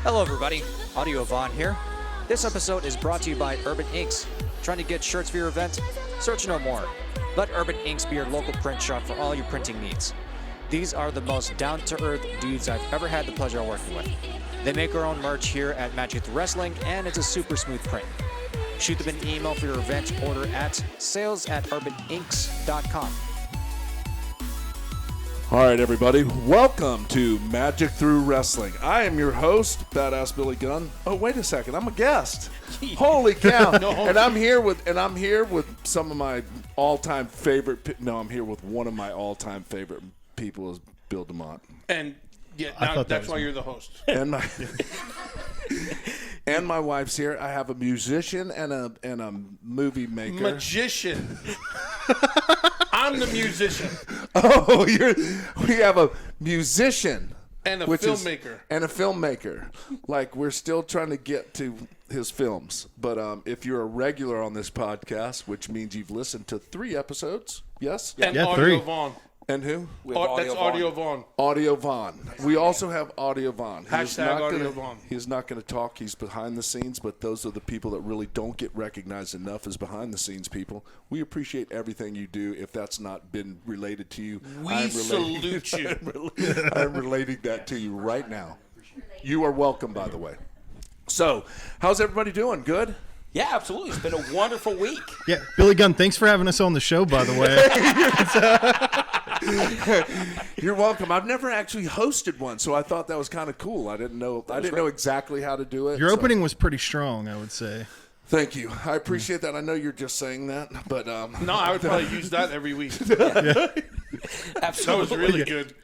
Hello everybody, audiovaun here. This episode is brought to you by Erban Inks. Trying to get shirts for your event? Search no more. Let Erban Inks be your local print shop for all your printing needs. These are the most down-to-earth dudes I've ever had the pleasure of working with. They make our own merch here at Magic Through Wrestling, and it's a super smooth print. Shoot them an email for your event order at sales@erbaninks.com. All right, everybody. Welcome to Magic Through Wrestling. I am your host, Badass Billy Gunn. Oh, wait a second. I'm a guest. Holy cow. And I'm here with some of my all-time favorite. I'm here with one of my all-time favorite people is Bill Demotts. And now that's why you're the host. And my wife's here. I have a musician and a movie maker. Magician. I'm the musician. Oh, we have a musician. And a filmmaker. Like, we're still trying to get to his films. But if you're a regular on this podcast, which means you've listened to 3 episodes, yes? And Yeah, audiovaun. And who? That's audiovaun. Audiovaun. We also have audiovaun. Hashtag audiovaun. He's not going to talk. He's behind the scenes, but those are the people that really don't get recognized enough as behind the scenes people. We appreciate everything you do. If that's not been related to you, we salute you. I'm relating that to you right now. You are welcome, by the way. So, how's everybody doing? Good? Yeah, absolutely. It's been a wonderful week. Yeah, Billy Gunn, thanks for having us on the show, by the way. You're welcome. I've never actually hosted one, so I thought that was kind of cool. I didn't know exactly how to do it. Your opening was pretty strong, I would say. Thank you. I appreciate that. I know you're just saying that, but no, I would probably use that every week. Absolutely. That was really good.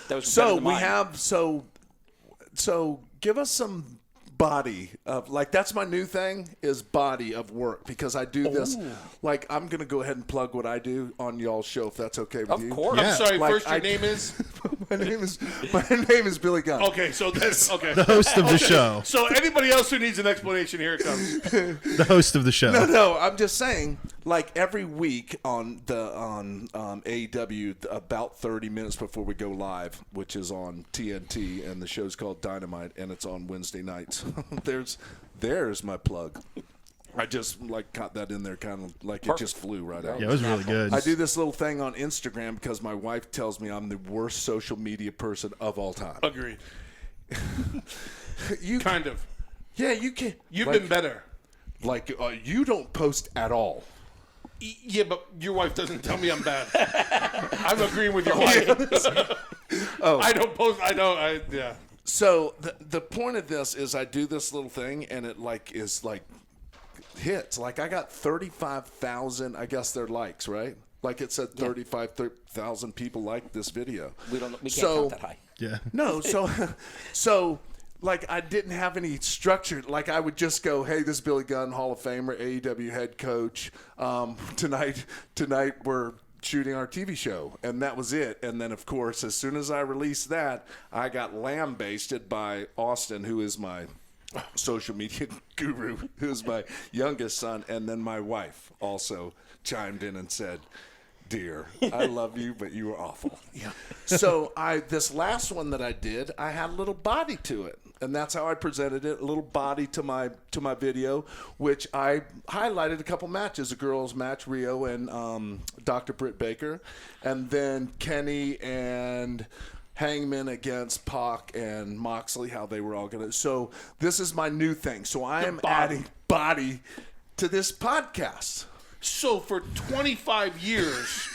That was so we have so give us some body of, like, that's my new thing is body of work, because I do this. Like, I'm gonna go ahead and plug what I do on y'all's show, if that's okay with you. Of course. Yeah. I'm sorry, Like, first your name is? my name is Billy Gunn. Okay, so that's okay. The host of the show. So anybody else who needs an explanation, here it comes. The host of the show. No, I'm just saying, like, every week on AEW, about 30 minutes before we go live, which is on TNT, and the show's called Dynamite, and it's on Wednesday nights. There's my plug. I just caught that in there, kind of like Perfect. It just flew right out. Yeah, it was really good. I do this little thing on Instagram because my wife tells me I'm the worst social media person of all time. Agreed. Kind of. Yeah, you can. You've been better. Like, you don't post at all. Yeah, but your wife doesn't tell me I'm bad. I'm agreeing with your wife. I don't post. Yeah. So the point of this is I do this little thing, and it hits. Like, I got 35,000, I guess they're likes, right? Like, it said 35,000 people liked this video. We can't count that high. Yeah. No, so like, I didn't have any structure. Like, I would just go, hey, this is Billy Gunn, Hall of Famer, AEW head coach. Tonight we're shooting our TV show, and that was it. And then, of course, as soon as I released that, I got lambasted by Austin, who is my social media guru, who's my youngest son, and then my wife also chimed in and said, dear, I love you, but you were awful. Yeah. So this last one that I did, I had a little body to it, and that's how I presented it, a little body to my video, which I highlighted a couple matches, a girls match, Rio and Dr. Britt Baker, and then Kenny and Hangman against Pac and Moxley, how they were all going to. So this is my new thing. So I am adding body to this podcast. So for 25 years,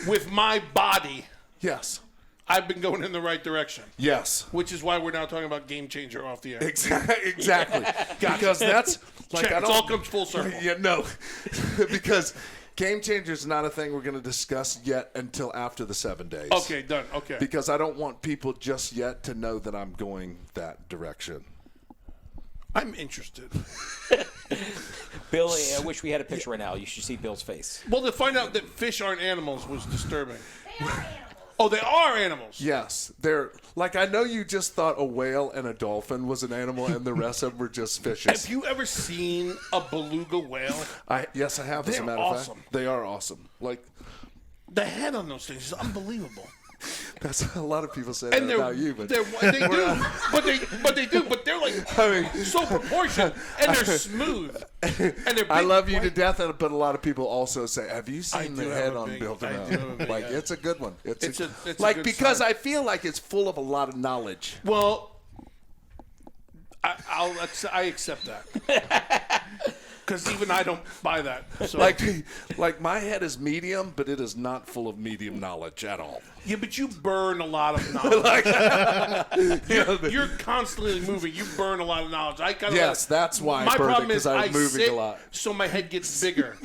with my body, yes, I've been going in the right direction. Yes. Which is why we're now talking about Game Changer off the air. Exactly. Because that's like, it all comes full circle. Yeah, no. Because Game Changer is not a thing we're going to discuss yet until after the 7 days. Okay, done. Okay. Because I don't want people just yet to know that I'm going that direction. I'm interested. Billy, I wish we had a picture right now. You should see Bill's face. Well, to find out that fish aren't animals was disturbing. Oh, they are animals. Yes. They're like, I know you just thought a whale and a dolphin was an animal and the rest of them were just fishes. Have you ever seen a beluga whale? Yes, I have, as a matter of fact. They are awesome. Like, the head on those things is unbelievable. That's a lot of people say And that about you, but they do, but they're like so proportioned, and they're smooth, and they're big, I love you to white. death, but a lot of people also say, "Have you seen do the have head a on big- Bill I Demotts?" do have a big Like head. it's a good one. It's a like good because sign. I feel like it's full of a lot of knowledge. Well, I accept that. Because even I don't buy that. So. Like my head is medium, but it is not full of medium knowledge at all. Yeah, but you burn a lot of knowledge. You're constantly moving. You burn a lot of knowledge. I kind of Yes, that's why I my burned it, problem 'cause is I was I moving sit, a lot. so my head gets bigger.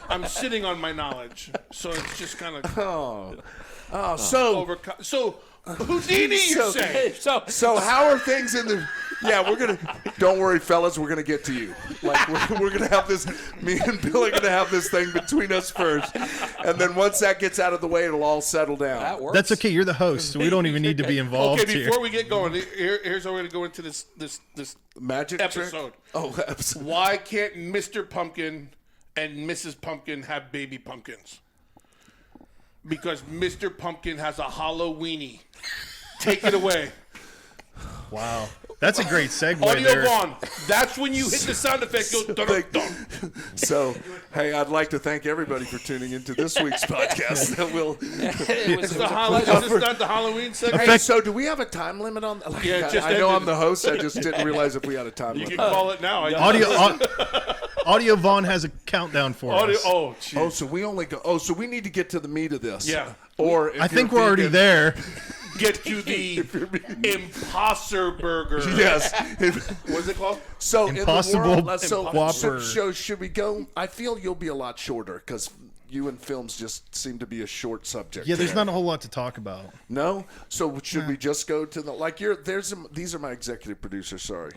I'm sitting on my knowledge, so it's just kind of So so Houdini. You say? so how are things in the? Yeah, we're gonna. Don't worry, fellas. We're gonna get to you. Like we're gonna have this. Me and Bill are gonna have this thing between us first, and then once that gets out of the way, it'll all settle down. That works. That's okay. You're the host, so we don't even need to be involved Okay, before here. we get going, here's how we're gonna go into this Magic episode. trick? Oh, episode. Why can't Mr. Pumpkin and Mrs. Pumpkin have baby pumpkins? Because Mr. Pumpkin has a halloweeny. Take it away. Wow, that's a great segue Audio there. Vaughn. That's when you hit the sound effect. Go dun dun. So, hey, I'd like to thank everybody for tuning into this week's podcast. It was Is this not the Halloween segment? Hey, so do we have a time limit on? Like, Yeah, it just I know ended. I'm the host. I just didn't realize if we had a time You limit. can call it now. Audio Vaughn has a countdown for Audio. us. Oh, jeez. Oh, so we only go. Oh, so we need to get to the meat of this. Yeah. Or if I think you're we're already vegan- there. Get to the Imposter Burger. Yes. What's it called? So Impossible in the world, so Whopper. should we go? I feel you'll be a lot shorter because you and films just seem to be a short subject. Yeah, there's there. not a whole lot to talk about. No. So should we just go to the like? These are my executive producers. Sorry.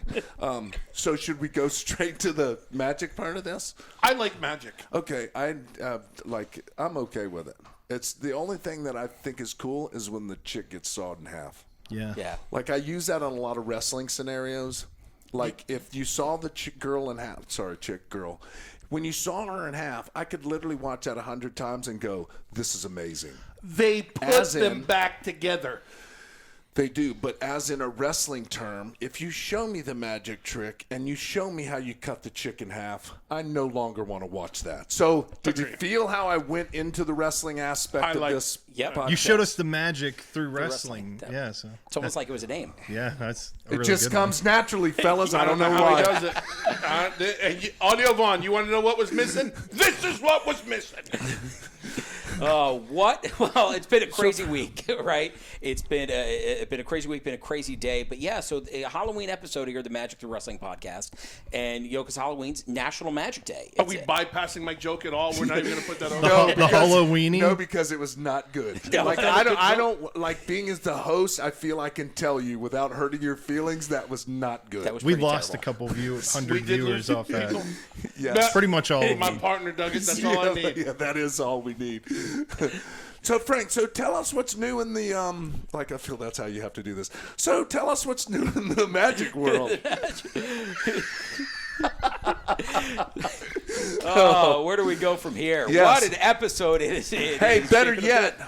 So should we go straight to the magic part of this? I like magic. Okay, I'm okay with it. It's the only thing that I think is cool is when the chick gets sawed in half. Yeah. Yeah. Like I use that on a lot of wrestling scenarios. Like if you saw the girl in half, girl. When you saw her in half, I could literally watch that 100 times and go, "This is amazing." They put As them in- back together. They do, but as in a wrestling term, if you show me the magic trick and you show me how you cut the chick in half, I no longer want to watch that. So, did you feel how I went into the wrestling aspect of this? Yep. podcast? You showed us the magic through wrestling. wrestling. Yeah, so It's almost like it was a name. yeah, that's a It really just good comes naturally, fellas. I don't know how why. he does it. Audio Vaughn, you want to know what was missing? This is what was missing. What? Well, it's been a crazy week, right? It's been a crazy week, been a crazy day. But yeah, so a Halloween episode here, the Magic Through Wrestling podcast, and because Halloween's National Magic Day. Are we bypassing my joke at all? We're not even going to put that on. The Halloweeny? No, because it was not good. Yeah, like was that a I good don't like being as the host. I feel I can tell you without hurting your feelings that was not good. That was We pretty lost terrible. a couple hundred We did viewers lose off that. people. yes. Pretty much all of My them. partner dug it. That's all I need. Yeah, that is all we need. So Frank, tell us what's new in the like I feel that's how you have to do this. So tell us what's new in the magic world. Oh, where do we go from here? Yes. What an episode it is. Hey, better yet,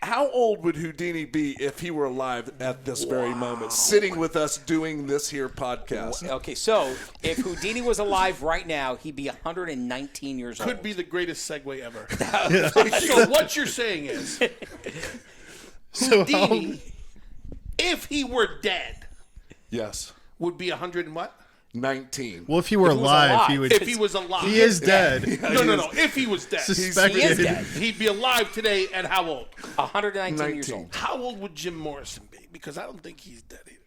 how old would Houdini be if he were alive at this very moment, sitting with us doing this here podcast? Okay, so if Houdini was alive right now, he'd be 119 years old. Could be the greatest segue ever. So what you're saying is, So Houdini, if he were dead, Yes, would be 100 and what? 19. well, if he were If he was alive, alive. he would. If he was alive. He is dead. No. If he was dead. Suspected. He is dead. He'd be alive today at how old? 119 years 19. old. How old would Jim Morrison be? Because I don't think he's dead either.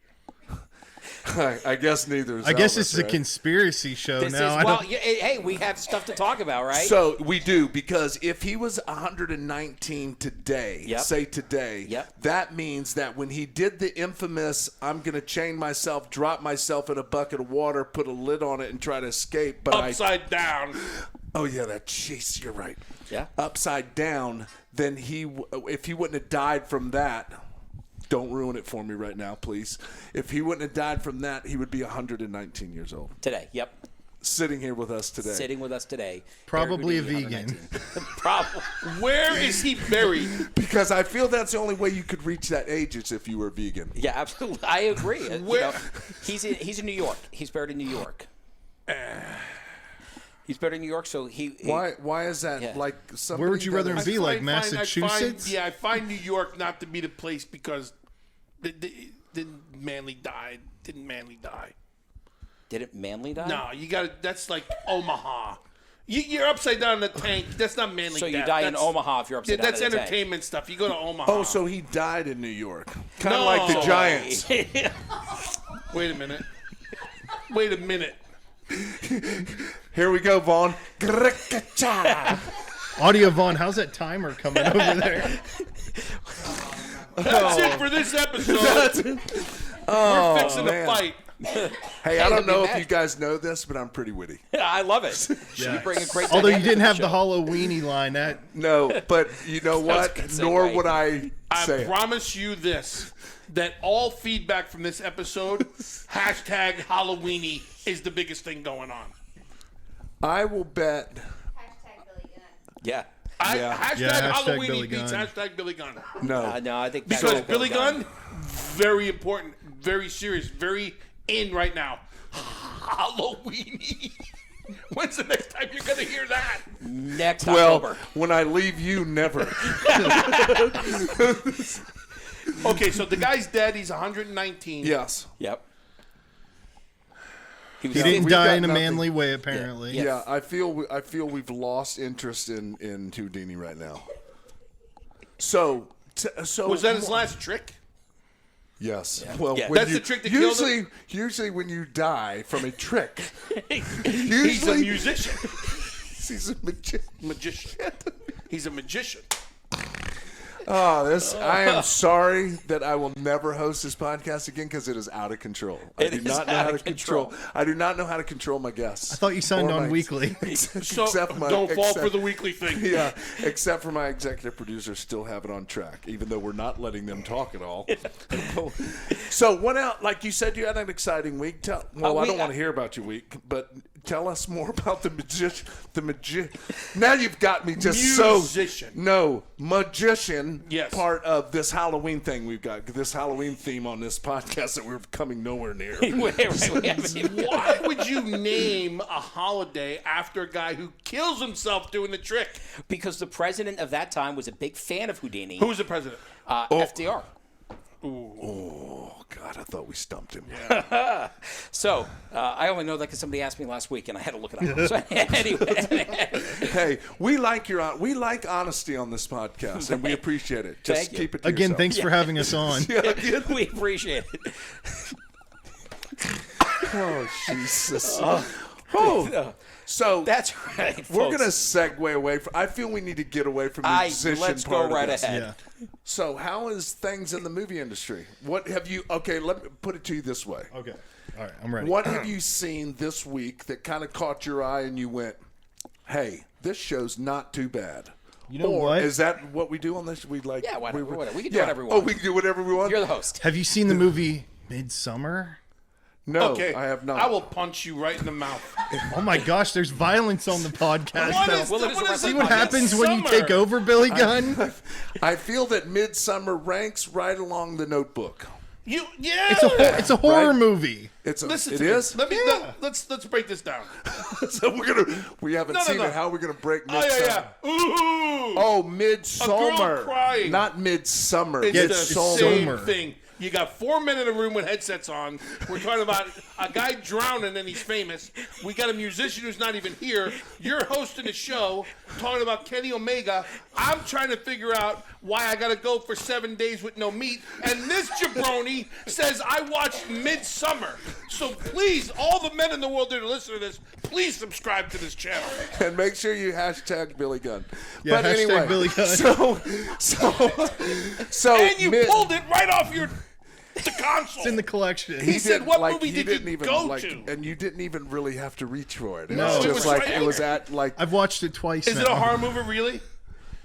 I guess neither is I guess Elvis, this is a right? conspiracy show This now. is, I well, don't- yeah, hey, we have stuff to talk about, right? So we do, because if he was 119 today, Yep. say today, Yep. that means that when he did the infamous, I'm going to chain myself, drop myself in a bucket of water, put a lid on it, and try to escape, but Upside down. oh yeah, jeez, you're right. Yeah. Upside down, then if he wouldn't have died from that, don't ruin it for me right now, please. If he wouldn't have died from that, he would be 119 years old. Today, yep. sitting here with us today. Sitting with us today. Probably Eric a Houdini, vegan. 119. Probably. Where is he buried? Because I feel that's the only way you could reach that age is if you were vegan. Yeah, absolutely. I agree. Where- He's in New York. He's buried in New York. He's buried in New York, so he Why is that? Yeah. Like somebody Where would you rather that- be, like Massachusetts? I find New York not to be the place because didn't Manly die? Didn't Manly die? Didn't Manly die? No, you got to. That's like Omaha. You're upside down in the tank. That's not Manly. So you death. die in That's- Omaha if you're upside down That's in the tank. entertainment stuff. You go to Omaha. Oh, so he died in New York, kind of No. like the Giants. Wait a minute. Wait a minute. Here we go, Vaughn. Audiovaun, how's that timer coming over there? That's it for this episode. We're fixing man. a fight. Hey, I don't know if imagine. you guys know this, but I'm pretty witty. I love it. You bring a great Although you dynamic didn't to have the show. halloweeny line, that No, but you know what? gonna say, Nor right. would I I say it. promise you this, that all feedback from this episode, hashtag Halloweeny is the biggest thing going on. I will bet. Hashtag Billy Gunn. Yeah. Yeah. Hashtag Yeah, hashtag Halloweeny Billy beats Gunn. hashtag Billy Gunn. No. No, I think Because that's Billy Gunn, very important, very serious, very in right now. Halloweeny. When's the next time you're going to hear that? Next Well, October. when I leave you, never. Okay, so the guy's dead. He's 119. Yes. Yep. he didn't we've die got in a nothing. manly way, apparently. Yeah. Yeah, I feel we've lost interest in Houdini right now. So Was that his last trick? Yes. Well, Yeah. when That's you- the trick that killed him? usually when you die from a trick, He's a musician. he's a magician. Magician. He's a magician. I am sorry that I will never host this podcast again because it is out of control. It is out of control. I do not know how to control my guests. I thought you signed Or on my- weekly. So except my- don't fall except- for the weekly thing. Yeah, except for my executive producers still have it on track, even though we're not letting them talk at all. So what else? Like you said, you had an exciting week. I don't want to hear about your week, but tell us more about the magician. Now you've got me just Musician. magician. Yes. Part of this Halloween thing we've got. This Halloween theme on this podcast that we're coming nowhere near. Why would you name a holiday after a guy who kills himself doing the trick? Because the president of that time was a big fan of Houdini. Who was the president? FDR. Oh God, I thought we stumped him. So I only know that because somebody asked me last week, and I had to look it up. So anyway, Hey, we like honesty on this podcast, and we appreciate it. Just Thank you. keep it to Again, yourself. thanks for having us on. we appreciate it. Oh Jesus. Oh. So That's right. we're folks. gonna segue away from. I feel we need to get away from the musician let's part go of right this. ahead. Yeah. So how is things in the movie industry? What have you? Okay, let me put it to you this way. Okay. All right, I'm ready. What have you seen this week that kind of caught your eye and you went, "Hey, this show's not too bad." You know or what? is that what we do on this? We like. Yeah, whatever, we whatever. We can do whatever we Oh, want. we can do whatever we want. You're the host. Have you seen the movie Midsummer? No, Okay, I have not. I will punch you right in the mouth. Oh my gosh, there's violence on the podcast. What now. is Well, it is a what is wrestling See what it? happens when you Midsummer. take over, Billy Gunn? I feel that Midsummer ranks right along The Notebook. Yeah. It's a horror Right. movie. Listen It to me. is. Let's break this down. So we haven't No, no, seen no. it. How are we gonna break Oh Midsummer? yeah. Ooh. Oh, Midsummer. crying. Not Midsummer. It's Yeah, the it's same Sommer. thing. You got 4 men in a room with headsets on. We're talking about a guy drowning and he's famous. We got a musician who's not even here. You're hosting a show talking about Kenny Omega. I'm trying to figure out why I got to go for 7 days with no meat. And this jabroni says I watched Midsummer. So please, all the men in the world that are listening to this, please subscribe to this channel. And make sure you hashtag Billy Gunn. Yeah, but hashtag anyway, Billy Gunn. So And you pulled it right off the console. It's in the collection. He said, didn't- "What like, movie he did didn't you even, go like, to?" And you didn't even really have to reach for it. It No. was It just was like right it was there. at like. I've watched it twice Is now. it a horror movie, really?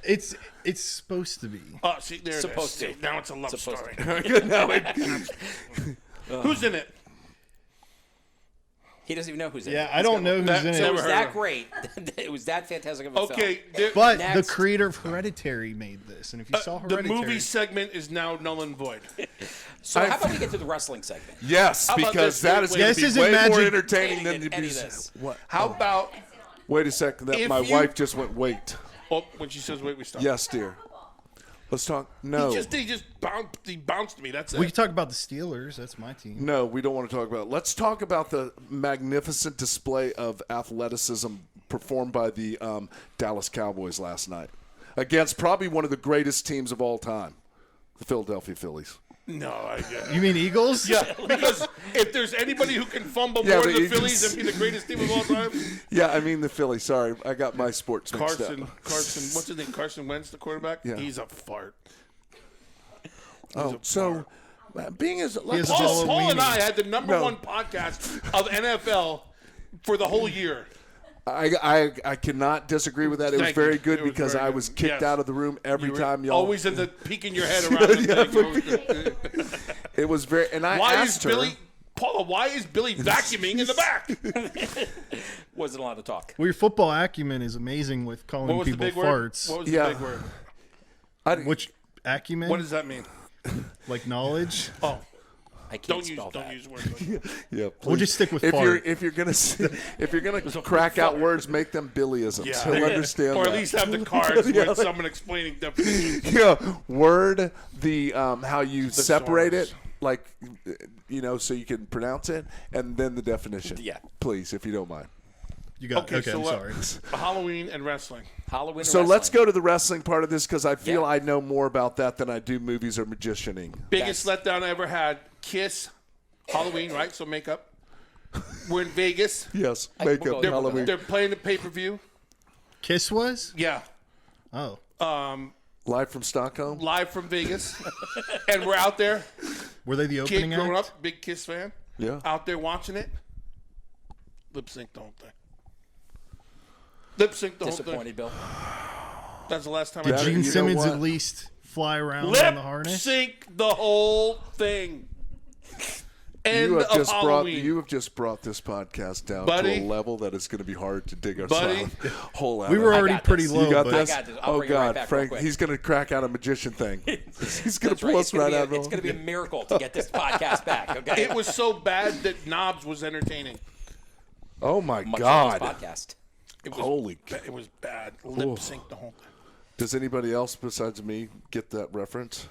It's supposed to be. Oh, see, there Supposed it is. to. Now it's a love Supposed story. No, Who's in it? He doesn't even know who's in it. Yeah, I don't know who's in So it it. was heard that of great. It was that fantastic of a Okay, film. But Next. the creator of Hereditary made this, and if you saw the Hereditary, movie segment is now null and void. So how about we get to the wrestling segment? Yes, How about because this? that is Wait, going this to be isn't way more magic. entertaining than Any the of this. What? How about Wait a second. If My you- wife just went, wait. oh, when she says wait, we stop. Yes, dear. Let's talk. No. He just bounced me. That's it. we can talk about the Steelers. That's my team. No, we don't want to talk about it. Let's talk about the magnificent display of athleticism performed by the Dallas Cowboys last night against probably one of the greatest teams of all time, the Philadelphia Phillies. No, I get it. You mean Eagles? Yeah, because if there's anybody who can fumble Yeah, more the than the Eagles. Phillies and be the greatest team of all time, Yeah, I mean the Phillies. Sorry, I got my sports mixed Carson, up. what's his name? Carson Wentz, the quarterback. Yeah. He's a fart. Oh, so being as has a Paul and halloweeny. I had the number No. one podcast of NFL for the whole year. I cannot disagree with that. It was Thank you. very good It was because very I good. was kicked Yes. out of the room every You were time y'all. always in the peeking your head around. The thing. It was very, and I Why is asked her. Billy? Paula, why is Billy vacuuming in the back? Wasn't allowed to talk. Well, your football acumen is amazing with What calling was the people big word? farts. What was Yeah. the big word? Which acumen? What does that mean? like knowledge? Oh, I can't don't use spell that. words. Like that. Yeah, We'll just stick with if you're fart. if you're gonna crack out words, make them Billyisms. Yeah. He'll understand. Or at that. least have the cards Yeah. with someone explaining definitions. Yeah, word the how you separate source. it, like so you can pronounce it, and then the definition. Yeah. Please, if you don't mind. You got Okay, okay. so I'm what? sorry. Halloween and wrestling. Halloween. So wrestling. let's go to the wrestling part of this because I feel Yeah. I know more about that than I do movies or magicianing. Biggest letdown I ever had. Kiss. Halloween, right? So makeup. We're in Vegas. Yes, we'll makeup, go- Halloween. They're playing the pay-per-view. Kiss was? Yeah. Oh. Live from Stockholm. Live from Vegas. And we're out there. Were they the Kid opening growing act? up, big Kiss fan. Yeah. Out there watching it. Lip sync the whole thing. Lip sync the whole thing. disappointed, Bill. That's the last time Did I you Gene know Simmons what? at least fly around on Lip the harness? sync the whole thing. End You have of just Halloween. brought this podcast down Buddy. to a level that is going to be hard to dig Buddy. ourselves whole out We of. were I already got pretty this. low, You got but this? I got this. I'll Oh bring it right God, back real Frank, quick. he's going to crack out a magician thing. He's going That's to right. pull It's us right gonna out be of it's going to be a miracle to get this podcast back. Okay. It was so bad that Knobs was entertaining. Oh my Much God! like this podcast. It was, Holy It was bad. Lip sync the whole thing. Does anybody else besides me get that reference?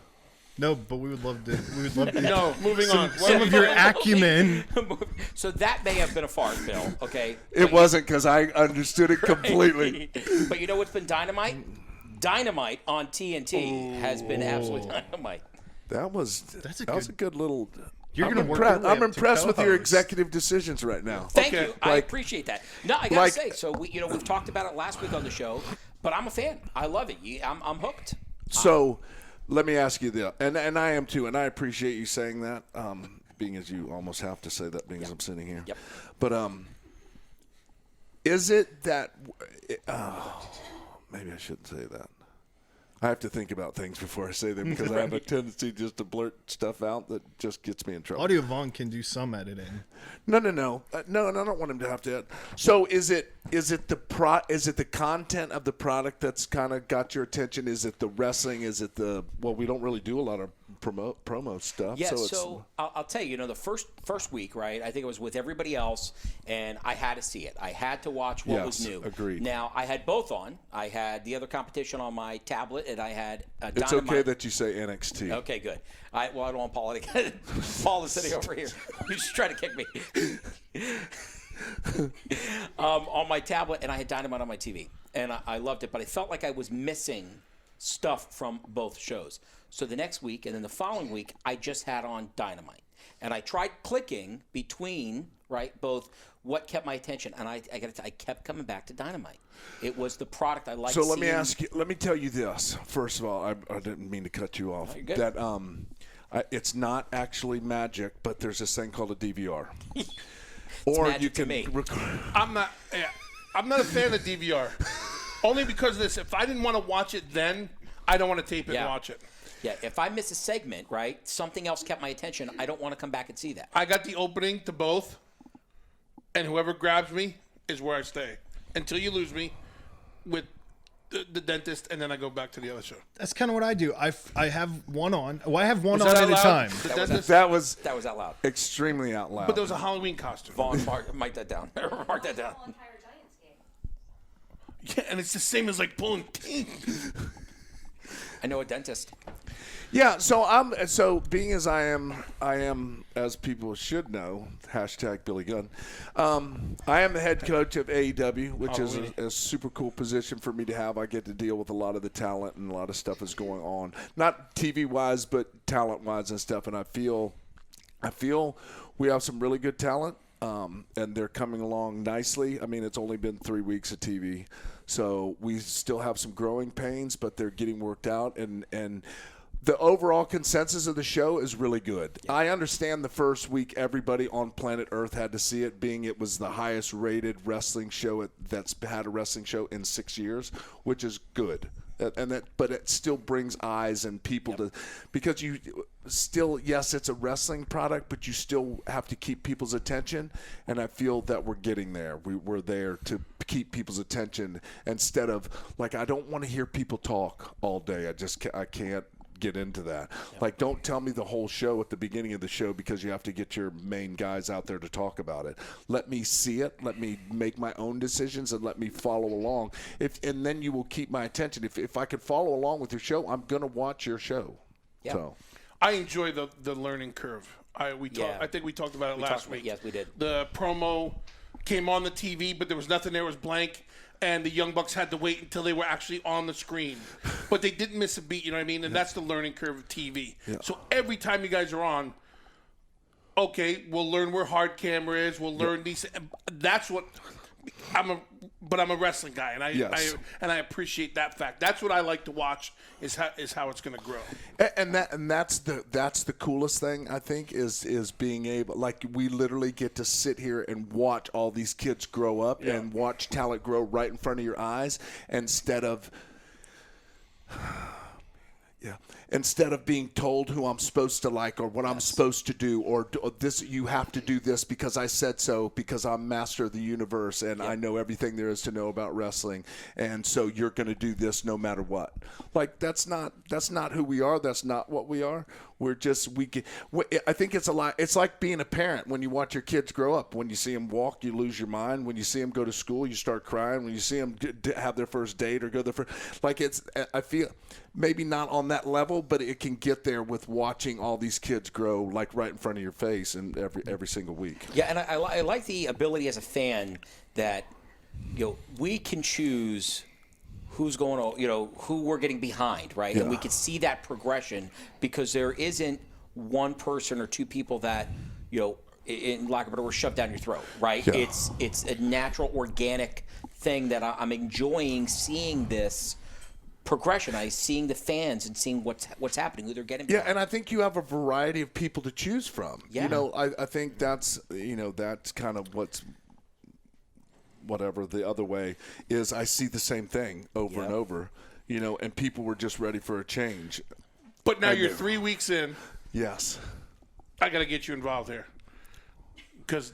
no, but we would love to. We would love to. No, moving on. Some of your acumen. So that may have been a fart, Bill. Okay. It wasn't because I understood it completely. But you know what's been dynamite? Dynamite on TNT has been absolutely dynamite. That was a good little. You're I'm gonna work impressed. your way I'm up to impressed with your co-host. executive decisions right now. Thank Okay. you. I Like- appreciate that. No, I gotta like- say. So we've talked about it last week on the show, but I'm a fan. I love it. I'm hooked. So, let me ask you this, and I am too, and I appreciate you saying that, being as you almost have to say that, being as I'm sitting here. Yep. But is it that? Maybe I shouldn't say that. I have to think about things before I say them because I have a tendency just to blurt stuff out that just gets me in trouble. Audiovaun can do some editing. No, and I don't want him to have to. So is it the content of the product that's kind of got your attention? Is it the wrestling? Is it we don't really do a lot of promo stuff. Yeah, So I'll tell you, the first week, right? I think it was with everybody else, and I had to see it. I had to watch what was Yes, new. agreed. Now, I had both on. I had the other competition on my tablet, and I had it's Dynamite. okay that you say NXT. Okay, good. I don't want Paul to get Paul is sitting over here. He's just trying to kick me. On my tablet, and I had Dynamite on my TV, and I loved it, but I felt like I was missing stuff from both shows. So the next week, and then the following week, I just had on Dynamite, and I tried clicking between both what kept my attention, and I kept coming back to Dynamite. It was the product I liked. So let me ask you. Let me tell you this. First of all, I didn't mean to cut you off. you're good. That it's not actually magic, but there's this thing called a DVR. Or magic you to can me. I'm not a fan of DVR. Only because of this. If I didn't want to watch it then, I don't want to tape it and watch it. Yeah, if I miss a segment, something else kept my attention. I don't want to come back and see that. I got the opening to both. and whoever grabs me is where I stay until you lose me with the dentist, and then I go back to the other show. That's kind of what I do. I have one on. Well, I have one Was on that at a out loud? time. The dentist? That was That was out loud. extremely out loud. But there was a Halloween costume. Vaughn, mark that down. Mark that down. Entire Giants game. Yeah, and it's the same as like pulling teeth. I know a dentist. Yeah, so being as I am, as people should know, hashtag Billy Gunn. I am the head coach of AEW, which is a super cool position for me to have. I get to deal with a lot of the talent, and a lot of stuff is going on, not TV wise, but talent wise and stuff. And I feel we have some really good talent, and they're coming along nicely. I mean, it's only been 3 weeks of TV, so we still have some growing pains, but they're getting worked out, and the overall consensus of the show is really good. Yeah. I understand the first week everybody on planet Earth had to see it, being it was the highest rated wrestling show that's had a wrestling show in 6 years, which is good. But it still brings eyes and people to, because you still, yes, it's a wrestling product, but you still have to keep people's attention. And I feel that we're getting there. We're there to keep people's attention instead of, like, I don't want to hear people talk all day. I can't get into that. Like, don't tell me the whole show at the beginning of the show because you have to get your main guys out there to talk about it. Let me see it. Let me make my own decisions and let me follow along. And then you will keep my attention. If I could follow along with your show, I'm going to watch your show. Yeah. So I enjoy the learning curve. I think we talked about it last week. Yes, we did. The promo came on the TV, but there was nothing there. It was blank. And the Young Bucks had to wait until they were actually on the screen. But they didn't miss a beat, you know what I mean? And that's the learning curve of TV. Yeah. So every time you guys are on, okay, we'll learn where hard camera is. We'll learn these. That's what I'm a wrestling guy, and I appreciate that fact. That's what I like to watch is how it's going to grow. And that's the coolest thing, I think, is being able, like, we literally get to sit here and watch all these kids grow up and watch talent grow right in front of your eyes instead of being told who I'm supposed to like or what I'm supposed to do or this, you have to do this because I said so, because I'm master of the universe and I know everything there is to know about wrestling, and so you're going to do this no matter what. Like, that's not who we are. That's not what we are. We're just, I think it's a lot. It's like being a parent when you watch your kids grow up. When you see them walk, you lose your mind. When you see them go to school, you start crying. When you see them have their first date or go their first, like, it's, I feel maybe not on that level, but it can get there with watching all these kids grow, like, right in front of your face and every single week. Yeah, and I like the ability as a fan that, you know, we can choose who's going to, you know, who we're getting behind, right? Yeah. And we can see that progression because there isn't one person or two people that, you know, in lack of a better word, shoved down your throat, right? Yeah. It's a natural, organic thing that I'm enjoying seeing this progression. Seeing the fans and seeing what's happening, who they're getting behind. Yeah, and I think you have a variety of people to choose from. Yeah. You know, I think that's kind of what's, whatever the other way is. I see the same thing over and over, you know, and people were just ready for a change. But now you're 3 weeks in. Yes. I got to get you involved here because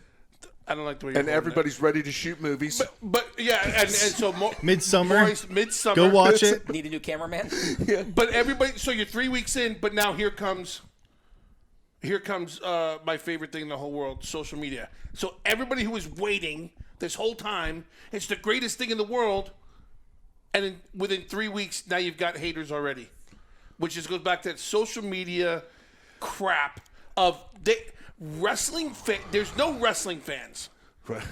I don't like the way you're and everybody's ready to shoot movies. But yeah, and so Midsummer. Midsummer. Go watch it. Need a new cameraman? Yeah. But everybody, so you're 3 weeks in, but now here comes my favorite thing in the whole world, social media. So everybody who was waiting this whole time, it's the greatest thing in the world, and within 3 weeks, now you've got haters already, which just goes back to that social media crap of wrestling. There's no wrestling fans. Right.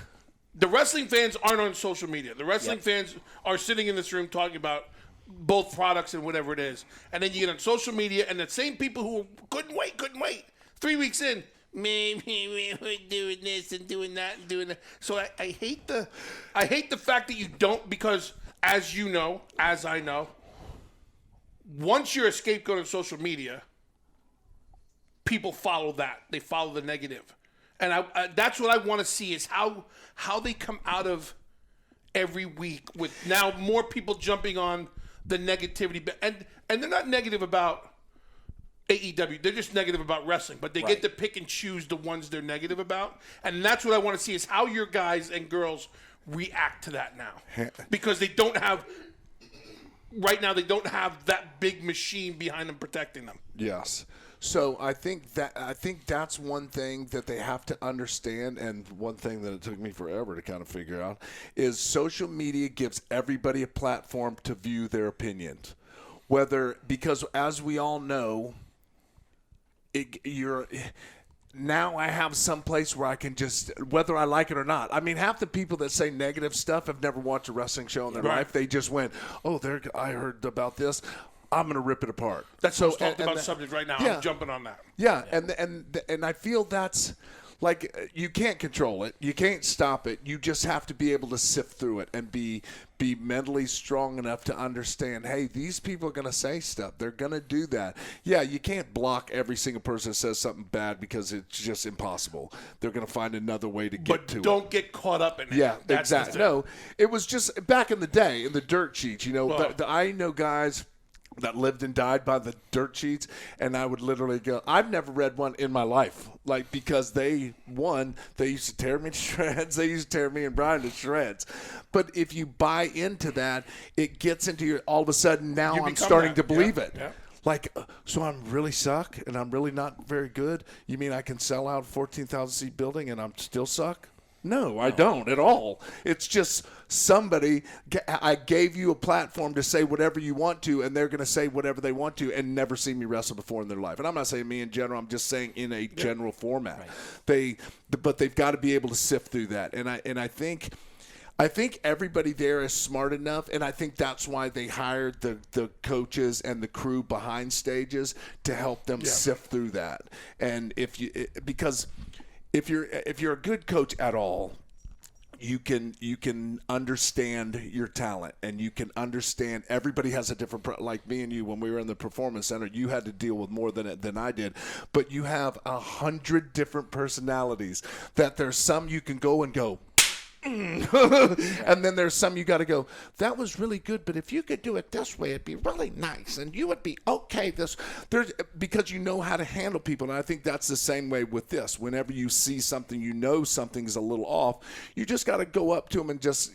The wrestling fans aren't on social media. The wrestling fans are sitting in this room talking about both products and whatever it is. And then you get on social media, and the same people who couldn't wait. 3 weeks in, we're doing this and doing that and doing that. So I hate the fact that you don't, because as you know, as I know, once you're a scapegoat on social media, people follow that. They follow the negative. And I that's what I want to see is how they come out of every week with now more people jumping on the negativity. And they're not negative about AEW, they're just negative about wrestling, but they get to pick and choose the ones they're negative about. And that's what I want to see is how your guys and girls react to that now. Because they don't have, right now, they don't have that big machine behind them protecting them. Yes. So I think that's one thing that they have to understand, and one thing that it took me forever to kind of figure out is social media gives everybody a platform to view their opinions. Because as we all know, now I have some place where I can just, whether I like it or not. I mean, half the people that say negative stuff have never watched a wrestling show in their life. They just went, "Oh, I heard about this. I'm going to rip it apart." That's what's talked about the subject right now. I'm jumping on that. Yeah, and I feel that's like you can't control it. You can't stop it. You just have to be able to sift through it and be mentally strong enough to understand, hey, these people are going to say stuff. They're going to do that. Yeah, you can't block every single person that says something bad because it's just impossible. They're going to find another way to get to it. But don't get caught up in it. Yeah, exactly. No, it was just back in the day in the dirt sheets. I know guys that lived and died by the dirt sheets, and I would literally go, I've never read one in my life, because they used to tear me to shreds, they used to tear me and Brian to shreds. But if you buy into that, it gets into your, all of a sudden now I'm starting to believe it. Yeah. So I'm really suck, and I'm really not very good? You mean I can sell out a 14,000-seat building and I'm still suck? No, I don't at all. It's just I gave you a platform to say whatever you want to, and they're going to say whatever they want to and never see me wrestle before in their life. And I'm not saying me in general. I'm just saying in a general format. Right. But they've got to be able to sift through that. And I think everybody there is smart enough, and I think that's why they hired the coaches and the crew behind stages to help them sift through that. And because if you're a good coach at all, you can understand your talent, and you can understand everybody has a different, like me and you, when we were in the performance center, you had to deal with more than I did, but you have 100 different personalities that there's some you can go and go, and then there's some you got to go, that was really good, but if you could do it this way, it'd be really nice, and you would be okay. Because you know how to handle people, and I think that's the same way with this. Whenever you see something, something's a little off, you just got to go up to them and just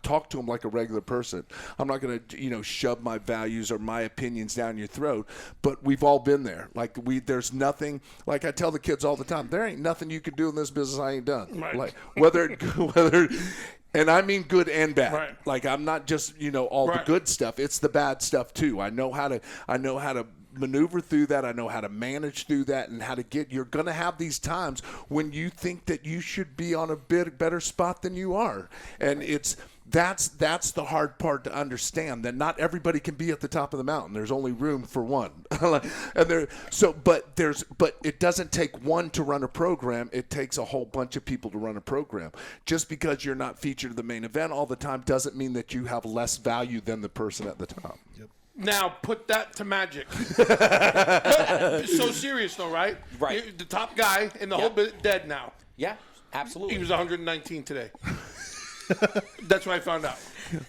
talk to them like a regular person. I'm not going to shove my values or my opinions down your throat, but we've all been there. There's nothing, like I tell the kids all the time, there ain't nothing you can do in this business I ain't done. Right. Whether and I mean good and bad. Right. I'm not just all the good stuff. It's the bad stuff too. I know how to maneuver through that. I know how to manage through that, and how to you're going to have these times when you think that you should be on a bit better spot than you are, and that's the hard part to understand, that not everybody can be at the top of the mountain. There's only room for one. But it doesn't take one to run a program. It takes a whole bunch of people to run a program. Just because you're not featured in the main event all the time doesn't mean that you have less value than the person at the top. Yep. Now put that to magic. So serious though, right? Right. The top guy in the whole bit dead now. Yeah, absolutely. He was 119 today. That's what I found out.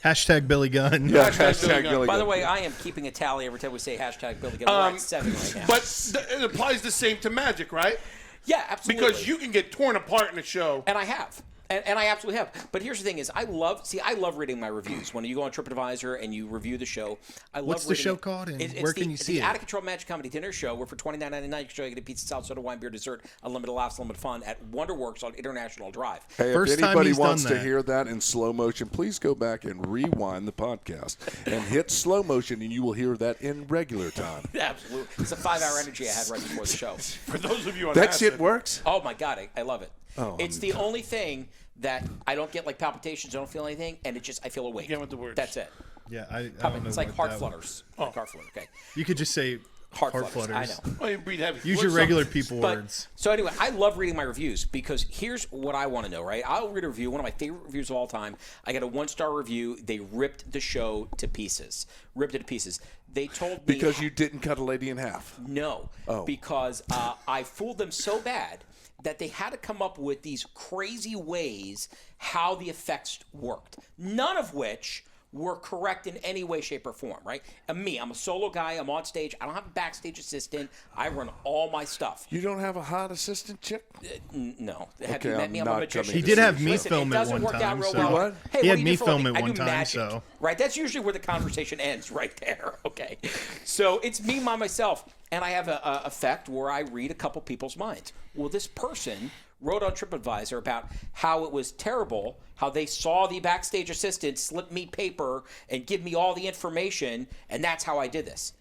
Hashtag Billy Gunn. Yeah, hashtag Billy Gunn. By the way, I am keeping a tally every time we say hashtag Billy Gunn. We're at 7 right now. But it applies the same to magic, right? Yeah, absolutely. Because you can get torn apart in a show. And I have. And I absolutely have. But here's the thing is, I love reading my reviews. When you go on TripAdvisor and you review the show, I love What's the show called, and where can you see it? It's the Out of Control Magic Comedy Dinner Show, where for $29.99 you can get a pizza, salad, soda, wine, beer, dessert, unlimited laughs, unlimited fun at Wonderworks on International Drive. Hey, if anybody wants to hear that in slow motion, please go back and rewind the podcast and hit slow motion, and you will hear that in regular time. Absolutely. It's a 5-hour energy I had right before the show. For those of you on that shit works? Oh, my God. I love it. Oh, it's the only thing that I don't get palpitations, I don't feel anything, and I feel awake. Again with the words. That's it. Yeah, I don't know. It's like heart flutters. Heart flutter, okay. You could just say heart flutters. I know. Oh, you breathe heavy. Use your regular people words. So anyway, I love reading my reviews, because here's what I want to know, right? I'll read a review, one of my favorite reviews of all time. I got a 1-star review. They ripped the show to pieces. Ripped it to pieces. They told me... Because you didn't cut a lady in half. No. Oh. Because I fooled them so bad that they had to come up with these crazy ways how the effects worked, none of which were correct in any way, shape, or form, right? And me, I'm a solo guy. I'm on stage. I don't have a backstage assistant. I run all my stuff. You don't have a hot assistant chick? No. Have Okay, you met I'm me? I'm a not magician. coming He did have me Listen, film it it doesn't one work out time. real So well. what? Hey, he what had do you me do for a film living? it I one do time. magic. So Right, that's usually where the conversation ends, right there. Okay, so it's me by myself, and I have a effect where I read a couple people's minds. Well, this person wrote on TripAdvisor about how it was terrible, how they saw the backstage assistant slip me paper and give me all the information, and that's how I did this.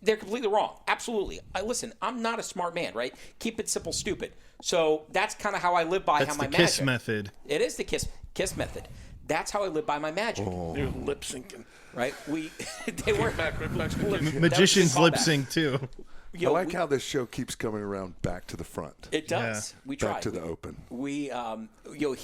They're completely wrong. Absolutely. Listen, I'm not a smart man, right? Keep it simple, stupid. So that's kind of how I live by that's how my the KISS magic. method. It is the kiss method. That's how I live by my magic. You're lip syncing. Right? They were Back. Magicians callback. lip sync too. You I know, like how this show keeps coming around back to the front. it does. We try. Back to the open.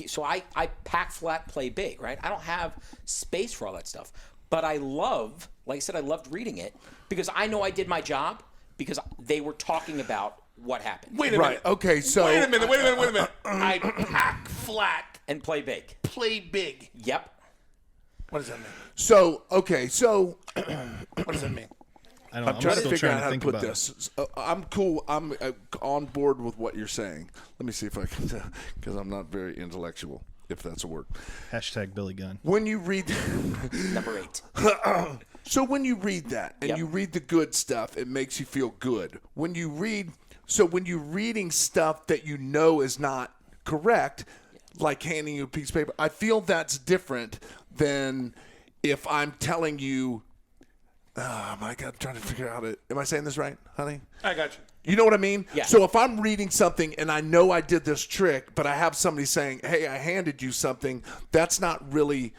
So I pack flat, play big, right? I don't have space for all that stuff, but I love, like I said, I loved reading it because I know I did my job because they were talking about what happened. Wait a minute. Right. Okay. So Wait a minute. I pack flat, And play big. play big. Yep. What does that mean? So okay. So What does that mean? I don't know. I'm I'm trying to still figure trying out to how to think put about it. this. I'm cool. I'm on board with what you're saying. Let me see if I can, because I'm not very intellectual, if that's a word. Hashtag Billy Gunn. When you read, Number 8. so when you read that and Yep. you read the good stuff, it makes you feel good. When you're reading stuff that you know is not correct, like handing you a piece of paper, I feel that's different than if I'm telling you. Oh my God, I'm trying to figure out it. Am I saying this right, honey? I got you. You know what I mean? Yeah. So if I'm reading something and I know I did this trick, but I have somebody saying, hey, I handed you something, that's not really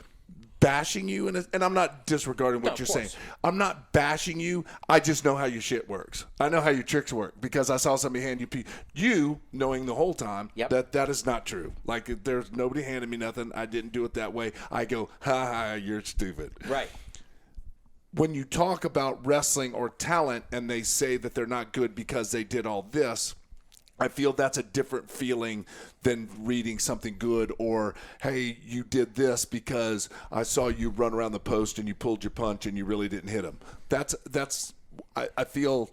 bashing you. And I'm not disregarding what of you're saying. course. I'm not bashing you. I just know how your shit works. I know how your tricks work because I saw somebody hand you you knowing the whole time Yep. that is not true. Like there's nobody handed me nothing. I didn't do it that way. I go, ha, you're stupid. Right. When you talk about wrestling or talent and they say that they're not good because they did all this, I feel that's a different feeling than reading something good or, hey, you did this because I saw you run around the post and you pulled your punch and you really didn't hit him. I feel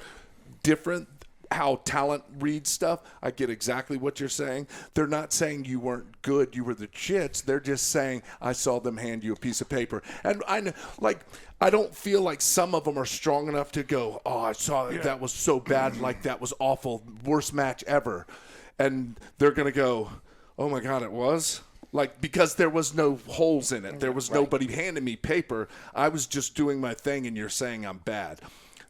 different how talent reads stuff. I get exactly what you're saying. They're not saying you weren't good, you were the shits. They're just saying I saw them hand you a piece of paper. And I don't feel like some of them are strong enough to go, oh, I saw that was so bad, like that was awful, worst match ever. And they're going to go, oh my God, it was? Like, because there was no holes in it. There was nobody handing me paper. I was just doing my thing and you're saying I'm bad.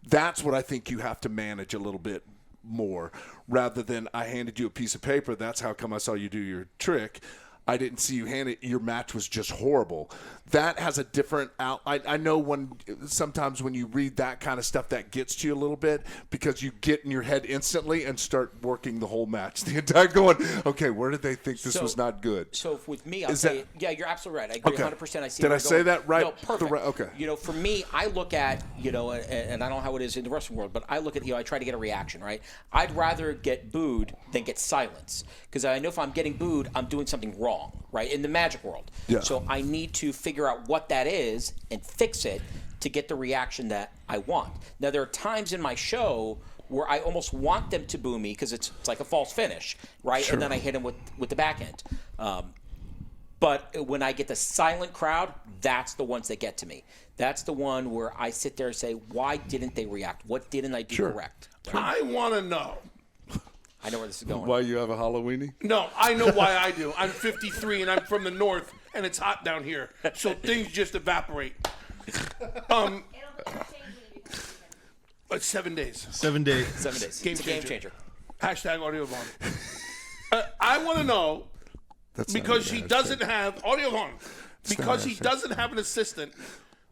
That's what I think you have to manage a little bit more rather than I handed you a piece of paper. That's how come I saw you do your trick. I didn't see you hand it. Your match was just horrible. That has a different out. I know sometimes when you read that kind of stuff, that gets to you a little bit because you get in your head instantly and start working the whole match. The entire going, okay, where did they think this was not good? So with me, I'll Is say, that- yeah, you're absolutely right. I agree Okay. 100%. I see. Did where I you're say going. that right? No, perfect. Okay. For me, I look at, and I don't know how it is in the wrestling world, but I look at, I try to get a reaction, right? I'd rather get booed than get silence because I know if I'm getting booed, I'm doing something wrong, right? In the magic world. Yeah. So I need to figure out what that is and fix it to get the reaction that I want. Now, there are times in my show where I almost want them to boo me because it's like a false finish, right? And then I hit them with the back end. But when I get the silent crowd, that's the ones that get to me. That's the one where I sit there and say, why didn't they react? What didn't I do correct? I want to know. I know where this is going. Why you have a halloweeny? No, I know why I do. I'm 53 and I'm from the north, and it's hot down here, so things just evaporate. It's 7 days. 7 days. 7 days. Game It's a game changer. changer. Hashtag audiovaun. I want to know because he doesn't have audiovaun. Because he doesn't have an assistant,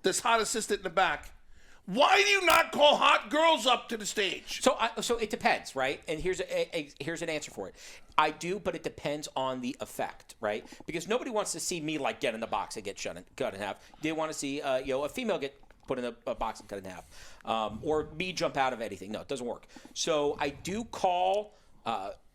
this hot assistant in the back. Why do you not call hot girls up to the stage? So it depends, right? And here's an answer for it. I do, but it depends on the effect, right? Because nobody wants to see me like get in the box and get cut in half. They want to see a female get put in a box and cut in half, or me jump out of anything. No, it doesn't work. So I do call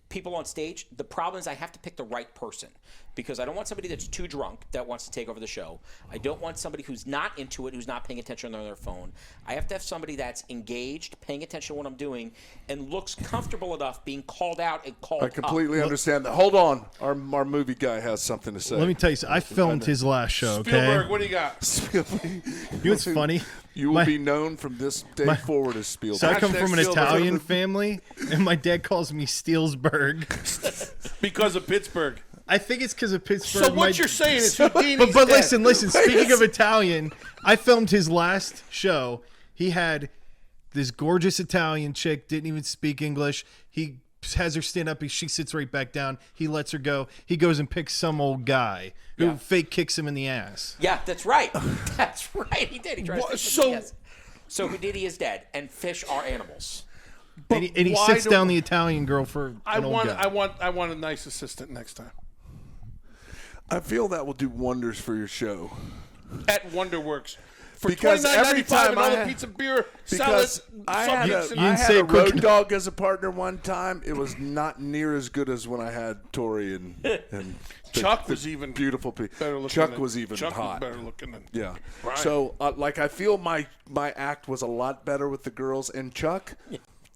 people on stage, the problem is I have to pick the right person because I don't want somebody that's too drunk that wants to take over the show. I don't want somebody who's not into it, who's not paying attention on their phone. I have to have somebody that's engaged, paying attention to what I'm doing, and looks comfortable enough being called out and called I completely understand that. Hold on. Our movie guy has something to say. Let me tell you, I filmed his last show. Okay. Spielberg, what do you got? You know what's funny? You will be known from this day forward as Spielberg. So I come from an Spielberg. Italian family, and my dad calls me Steelsberg. Because of Pittsburgh. I think it's because of Pittsburgh. So what you're saying is Houdini's But dead. listen. Speaking of Italian, I filmed his last show. He had this gorgeous Italian chick, didn't even speak English. He has her stand up. She sits right back down. He lets her go. He goes and picks some old guy who fake kicks him in the ass. Yeah, that's right. That's right. He did. He tried to So- yes. So Houdini is dead, and fish are animals. And he why sits do- down the Italian girl for an I old want guy. I want a nice assistant next time. I feel that will do wonders for your show. At Wonderworks. For Because every $29.95 time and I all the had- pizza, beer, Because salad, I had subjects, a, and I didn't had say a road cooking. dog as a partner one time. It was not near as good as when I had Tori and Chuck was even beautiful people. better looking. Chuck than- was even Chuck hot. Was better looking than Yeah. Brian. So, like, I feel my act was a lot better with the girls and Chuck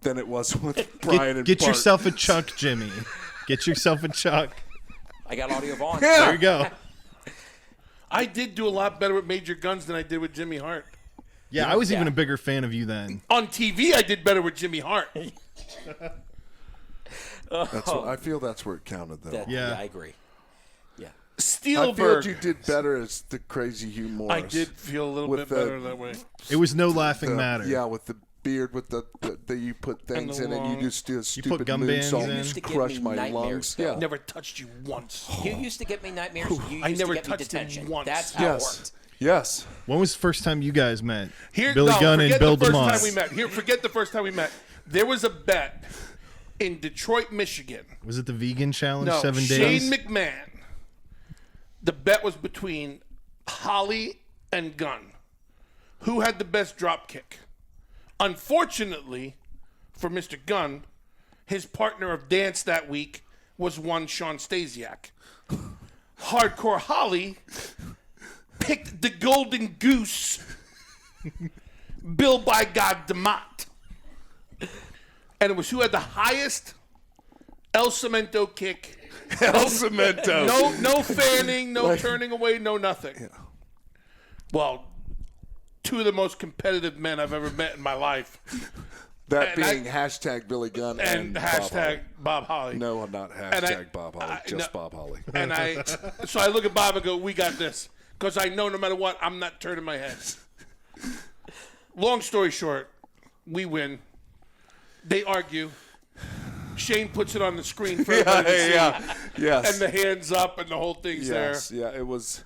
than it was with Brian and Get Bart. yourself a Chuck, Jimmy. Get yourself a Chuck. I got audiovaun. Yeah. There you go. I did do a lot better with Major Guns than I did with Jimmy Hart. Yeah, I was even Yeah. a bigger fan of you then. On TV, I did better with Jimmy Hart. That's what, I feel that's where it counted, though. Yeah. I agree. Yeah. I Spielberg. feel you did better as the crazy Hugh Morris. I did feel a little With bit the- better that way. It was no laughing matter. Yeah, with the beard, with the you put things the in it. long- You just do a stupid gum bands moonsault. in. You Used to give crush me my nightmares, lungs. though. Yeah. Never touched you once. You used to get me nightmares. You I used never to get me touched him detention. once. That's how it Yes. worked. Yes. When was the first time you guys met? Here, Billy no, Gunn and forget Bill the first Demotts. time we met. Here, forget the first time we met. There was a bet in Detroit, Michigan. Was it the vegan challenge? No, 7 days. Shane McMahon. The bet was between Holly and Gunn. Who had the best drop kick? Unfortunately for Mr. Gunn, his partner of dance that week was one Sean Stasiak. Hardcore Holly picked the golden goose, Bill by God Demott. And it was who had the highest El Cemento kick. El Cemento. No fanning, no turning away, no nothing. Well, two of the most competitive men I've ever met in my life. That And being hashtag Billy Gunn And Bob hashtag Holly. Bob Holly. No, I'm not And hashtag Bob Holly. Just no, Bob Holly. And so I look at Bob and go, we got this. Because I know no matter what, I'm not turning my head. Long story short, we win. They argue. Shane puts it on the screen for everybody to see. Yes. And the hands up and the whole thing's yes. there. Yeah, it was.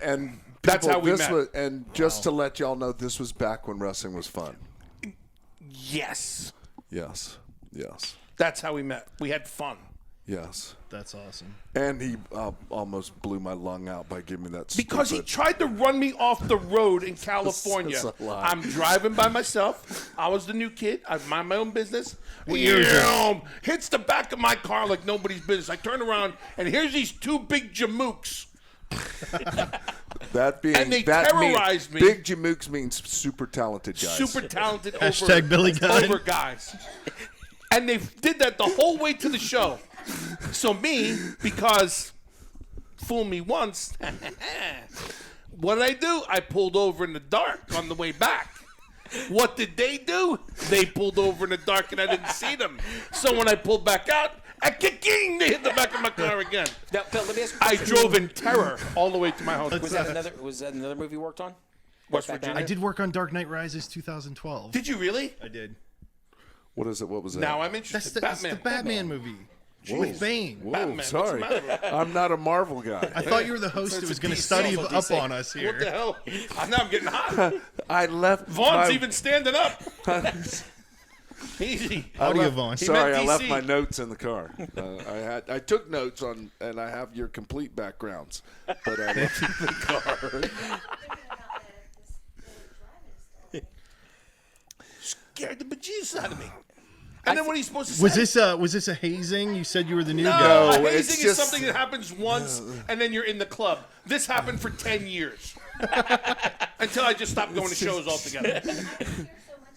And That's how we this met. Was, and just to let y'all know, this was back when wrestling was fun. Yes. Yes. Yes. That's how we met. We had fun. Yes. That's awesome. And he almost blew my lung out by giving me that Because he stupid- tried to run me off the road in California. That's a lie. I'm driving by myself. I was the new kid. I mind my own business. years Hits the back of my car like nobody's business. I turn around and here's these two big jamooks. That being And they that terrorized me. Big Jamooks means super talented guys. Super talented Hashtag Billy Gunn. over guys. And they did that the whole way to the show. So me, because fool me once, what did I do? I pulled over in the dark on the way back. What did they do? They pulled over in the dark and I didn't see them. So when I pulled back out, they hit the back of my car again. Now, Bill, let me ask you a I question. drove in terror all the way to my house. Was that another movie you worked on? West Back down Virginia? I did work on Dark Knight Rises 2012. Did you really? I did. What is it? What was that? Now I'm That's interested. the, it's the Batman movie. With Bane. Whoa, Batman, what's the sorry. matter? I'm not a Marvel guy. I thought you were the host who was going to DC. study It's a up DC. on us What the here. hell? Now I'm getting hot. I left. Vaughn's my- even standing up. Easy. Audiovaun. Sorry, I meant left DC. my notes in the car. I took notes on, and I have your complete backgrounds, but I left it in the car. Scared the bejesus out of me. And then what are you supposed to say? Was this a hazing? You said you were the new No, guy. a it's hazing is just- something that happens once, and then you're in the club. This happened for 10 years. Until I just stopped going to shows altogether. I hear so much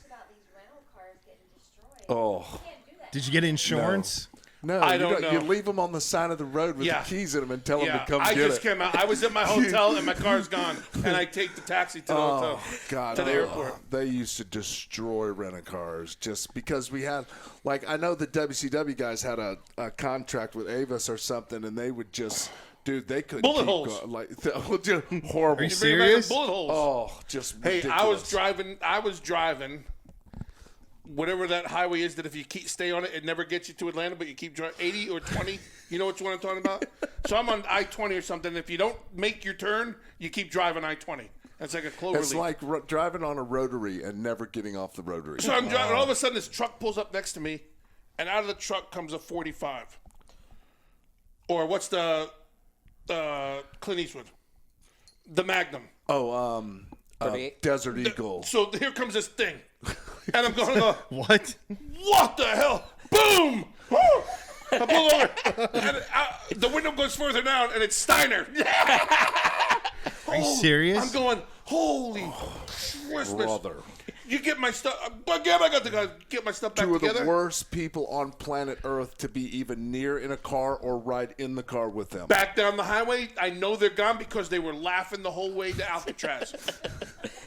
about these rental cars getting destroyed. Oh. You can't do that. Did you get insurance? No, I you don't You know. leave them on the side of the road with Yeah. the keys in them and tell them Yeah, to come I get just it. came out. I was at my hotel, and my car's gone. And I take the taxi to the hotel. God, To the airport. They used to destroy rent-a-cars just because we had, like, I know the WCW guys had a contract with Avis or something, and they would just, dude, they couldn't Bullet keep holes. going. Like, just horrible. Are you Bring back the serious? bullet holes. Oh, just Hey, ridiculous. I was driving whatever that highway is that if you stay on it, it never gets you to Atlanta, but you keep driving 80 or 20. You know which one I'm talking about? So I'm on I-20 or something. If you don't make your turn, you keep driving I-20. That's like a clover It's leaf. like driving on a rotary and never getting off the rotary. So I'm driving, all of a sudden this truck pulls up next to me, and out of the truck comes a 45. Or what's the Clint Eastwood? The Magnum. Desert Eagle. So here comes this thing. And I'm going to go, What? what the hell? Boom! Woo! I pull over. And the window goes further down, and it's Steiner. Are you serious? I'm going, holy Christmas. Brother. You get my stuff. Again, I got to go get my stuff back Two of together. the worst people on planet Earth to be even near in a car or ride in the car with them. Back down the highway, I know they're gone because they were laughing the whole way to Alcatraz.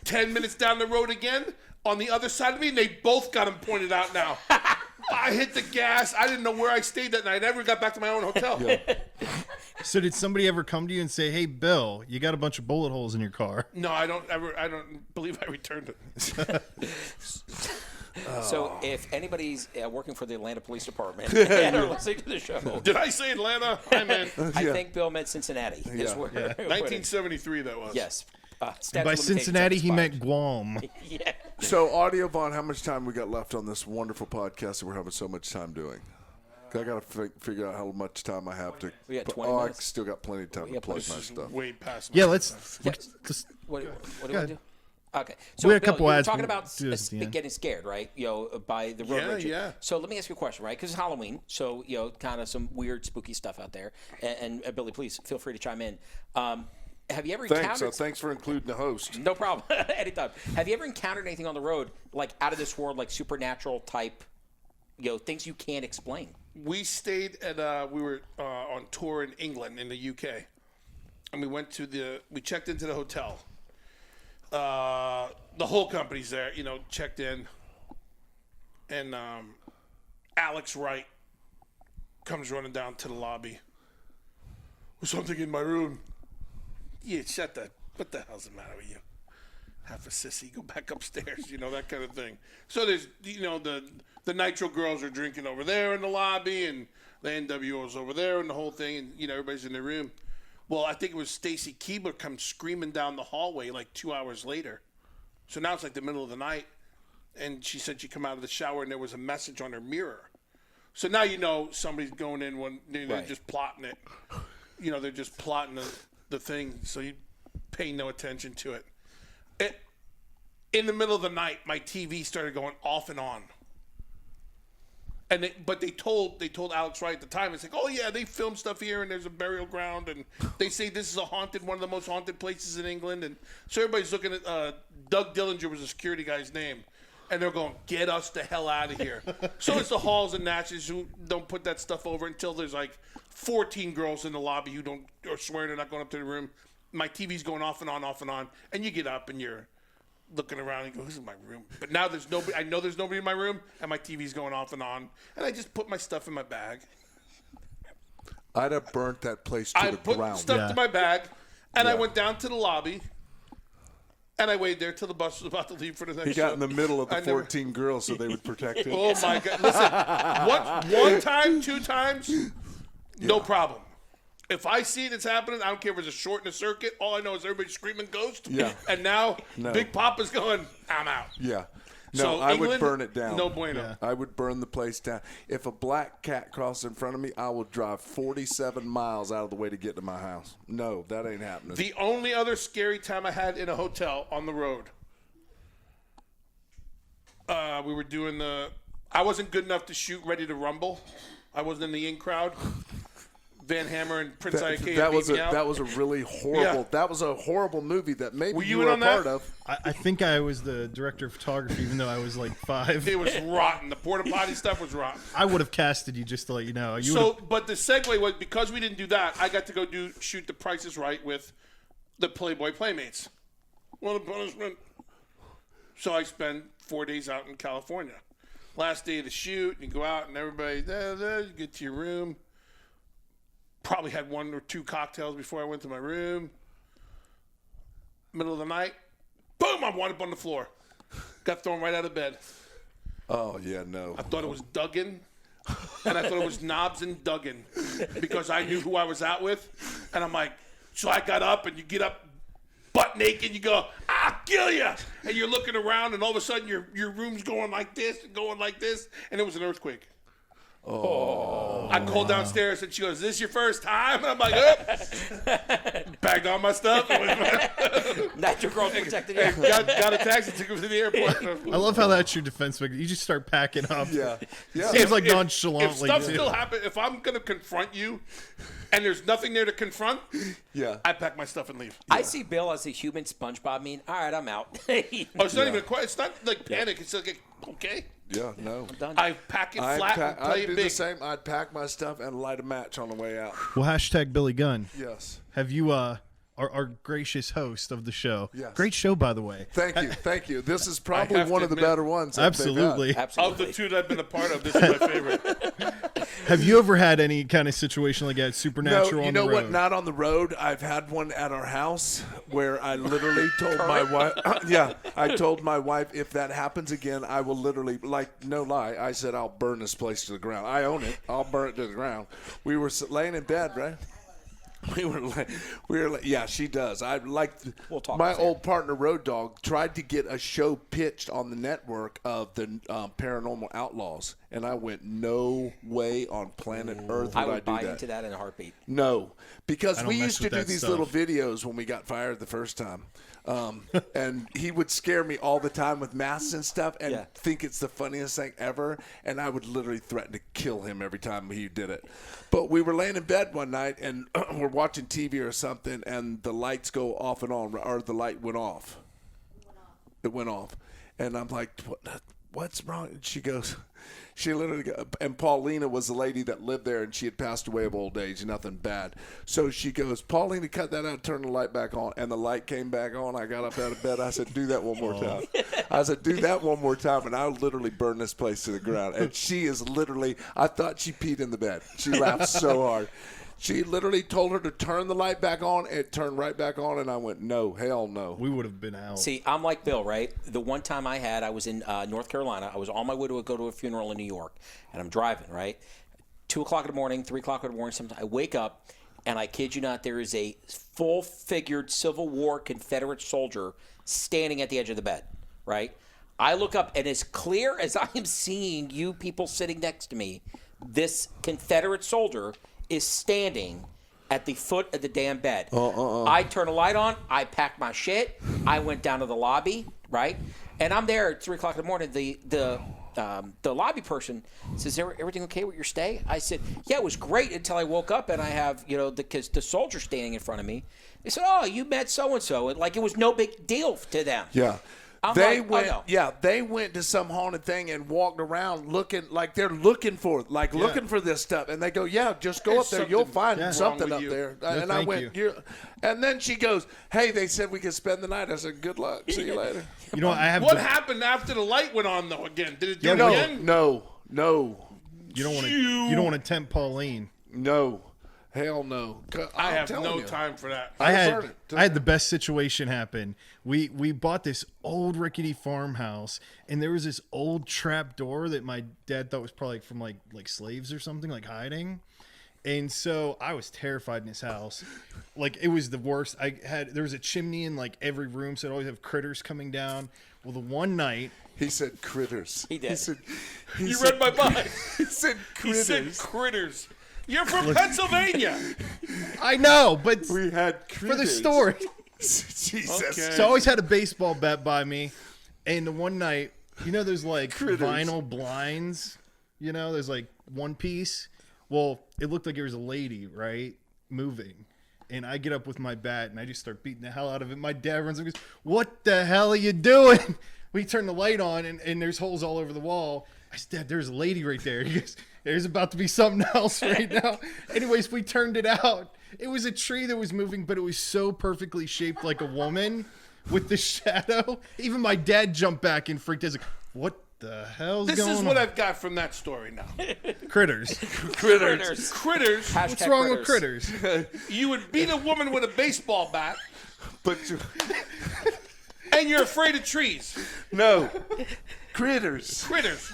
10 minutes down the road again, on the other side of me, and they both got them pointed out now. I hit the gas. I didn't know where I stayed that night. I never got back to my own hotel. So did somebody ever come to you and say, "Hey, Bill, you got a bunch of bullet holes in your car"? No, I don't believe I returned it. So if anybody's working for the Atlanta Police Department and are listening to the show, Did I say Atlanta? I meant I think Bill meant Cincinnati. Is where, where it- 1973 that was. Yes. By Statute of limitations Cincinnati, he expired. meant Guam. Yeah. So, Audiovaun, how much time we got left on this wonderful podcast that we're having so much time doing? 'Cause I got to figure out how much time I have to. We got 20 I minutes. still got plenty of time to got plug plenty. my This is stuff. way past. Yeah, my let's time. just What do you want ahead. to do? Okay. So, We had a Bill, couple you were ads. talking We'll about do this at the end. getting scared, right? By the road Yeah, rage. yeah. So let me ask you a question, right? Because it's Halloween, so kind of some weird, spooky stuff out there. And Billy, please feel free to chime in. Have you ever encountered? Thanks for including the host. No problem. Anytime. Have you ever encountered anything on the road, like out of this world, like supernatural type, things you can't explain? We stayed at we were on tour in England in the UK, and we checked into the hotel. The whole company's there, checked in, and Alex Wright comes running down to the lobby. There's something in my room. Yeah, what the hell's the matter with you? Half a sissy, go back upstairs, that kind of thing. So there's, the Nitro girls are drinking over there in the lobby, and the NWO's over there, and the whole thing, and everybody's in their room. Well, I think it was Stacy Keebler comes screaming down the hallway like 2 hours later. So now it's like the middle of the night, and she said she come out of the shower and there was a message on her mirror. So now somebody's going in when they're Right. just plotting it. They're just plotting the thing, so you pay no attention to it. In the middle of the night, my TV started going off and on. And they told Alex Wright at the time, it's like, oh yeah, they filmed stuff here, and there's a burial ground, and they say this is one of the most haunted places in England, and so everybody's looking at Doug Dillinger was the security guy's name, and they're going, get us the hell out of here. So it's the Halls and Natches who don't put that stuff over until there's like 14 girls in the lobby who are swearing they're not going up to the room. My TV's going off and on, and you get up and you're looking around and go, this is my room. But now there's nobody. I know there's nobody in my room, and my TV's going off and on. And I just put my stuff in my bag. I'd have burnt that place to I the put ground. stuff Yeah. to my bag, and I Yeah. went down to the lobby, and I waited there till the bus was about to leave for the next He show. got in the middle of the I never- 14 girls so they would protect him. Oh my God! Listen, one time, 2 times, no problem. If I see it's happening, I don't care if it's a short in a circuit. All I know is everybody's screaming ghost. Yeah. And now No. Big Papa's going, I'm out. Yeah. No, So I would England, burn it down. No bueno. Yeah. I would burn the place down. If a black cat crossed in front of me, I would drive 47 miles out of the way to get to my house. No, that ain't happening. The only other scary time I had in a hotel on the road, we were doing I wasn't good enough to shoot Ready to Rumble. I wasn't in the in crowd. Van Hammer and Prince IK that beat me out. was a really horrible. Yeah. That was a horrible movie that maybe Were you you in were a on that? part of. I think I was the director of photography, even though I was like 5. It was rotten. The porta potty stuff was rotten. I would have casted you just to let you know. You So, would've- but the segue was because we didn't do that, I got to go shoot The Price is Right with the Playboy Playmates. What a punishment. So I spent 4 days out in California. Last day of the shoot, you go out and everybody, you get to your room. Probably had 1 or 2 cocktails before I went to my room. Middle of the night, boom, I wound up on the floor. Got thrown right out of bed. Oh yeah, no. I thought it was Duggan, and I thought it was Knobs and Duggan because I knew who I was out with. And I'm like, so I got up, and you get up butt naked, you go, I'll kill you. And you're looking around, and all of a sudden your room's going like this, and it was an earthquake. Oh. I called downstairs, and she goes, is this your first time? And I'm like, bagged all my stuff. Not your girl protected you. got a taxi, took him to the airport. I love how that's your defense mechanism. You just start packing up. Yeah. Seems like If nonchalantly. stuff too. still happens, if I'm going to confront you and there's nothing there to confront, Yeah. I pack my stuff and leave. I see Bill as a human SpongeBob. Mean, all right, I'm out. Oh, it's not even a question. It's not like panic. It's like, okay. Yeah, no. Done. I pack it flat and play I'd do it big. the same. I'd pack my stuff and light a match on the way out. Well, hashtag Billy Gunn. Yes. Have you, our gracious host of the show? Yes. Great show, by the way. Thank you. This is probably have one to of the admit- better ones. that they've Absolutely. had. Absolutely. Of the 2 that I've been a part of, this is my favorite. Have you ever had any kind of situation like that, supernatural No, you on know the road? what? Not on the road. I've had one at our house where I literally told my wife. Yeah, I told my wife if that happens again, I will literally, like, no lie. I said I'll burn this place to the ground. I own it. I'll burn it to the ground. We were laying in bed, right? We were like, yeah, she does. I like We'll talk my off air. old partner, Road Dog, tried to get a show pitched on the network of the Paranormal Outlaws, and I went, no way on planet Earth would I I would do buy that. into that in a heartbeat. No, because I don't we mess used to with do that these stuff. little videos when we got fired the first time. And he would scare me all the time with masks and stuff and Yeah. think it's the funniest thing ever. And I would literally threaten to kill him every time he did it. But we were laying in bed one night and we're watching TV or something and the lights go off and on, or the light went off. It went off. And I'm like, what's wrong? And she goes, she literally, and Paulina was the lady that lived there, and she had passed away of old age, nothing bad. So she goes, Paulina, cut that out, turn the light back on. And the light came back on. I got up out of bed. I said, do that one more time. I said, do that one more time, and I'll literally burn this place to the ground. And she is literally, I thought she peed in the bed. She laughed so hard. She literally told her to turn the light back on. It turned right back on, and I went, no, hell no. We would have been out. See, I'm like Bill, right? The one time I was in North Carolina. I was on my way to go to a funeral in New York, and I'm driving, right? 2 o'clock in the morning, 3 o'clock in the morning, sometimes I wake up, and I kid you not, there is a full-figured Civil War Confederate soldier standing at the edge of the bed, right? I look up, and as clear as I am seeing you people sitting next to me, this Confederate soldier is standing at the foot of the damn bed. I turn the light on. I packed my shit. I went down to the lobby, right? And I'm there at 3 o'clock in the morning. The lobby person says, everything okay with your stay? I said, yeah, it was great until I woke up and I have, the soldier standing in front of me. They said, oh, you met so-and-so. Like it was no big deal to them. Yeah. I'm They like, went, oh, no. yeah, they went to some haunted thing and walked around looking like they're looking for this stuff, and they go, yeah, just go There's up there, you'll something find wrong something with up you. there. No, and I thank went, you. and then she goes, hey, they said we could spend the night. I said, good luck, see you later. You know, I have. What the- happened after the light went on, though, again? Did it do it No, again? no, You don't want to. You don't want to tempt Pauline. no, hell no. I I'm have telling no you. time for that. I heard had it. the best situation happen. We bought this old rickety farmhouse, and there was this old trap door that my dad thought was probably from like slaves or something, like hiding. And so I was terrified in his house. Like it was the worst. There was a chimney in like every room, so I'd always have critters coming down. Well, the one night, He said critters. He did. He You said, read my mind. He said He critters. said critters. You're from Pennsylvania. I know, but We had critters. for the story. Jesus. Okay. So I always had a baseball bat by me, and the one night You know, there's like Critters. vinyl blinds. You know, there's like one piece. Well, it looked like it was a lady, right, moving. And I get up with my bat and I just start beating the hell out of it. My dad runs up and goes, "What the hell are you doing?" We turn the light on and there's holes all over the wall. I said, "Dad, there's a lady right there." He goes, "There's about to be something else right now." Anyways, we turned it out. It was a tree that was moving, but it was so perfectly shaped like a woman with the shadow. Even my dad jumped back and freaked out. Like, what the hell's This going on? is what I've got from that story now. Critters. Critters. What's wrong with critters? You would beat a woman with a baseball bat, But and you're afraid of trees. no, critters. Critters.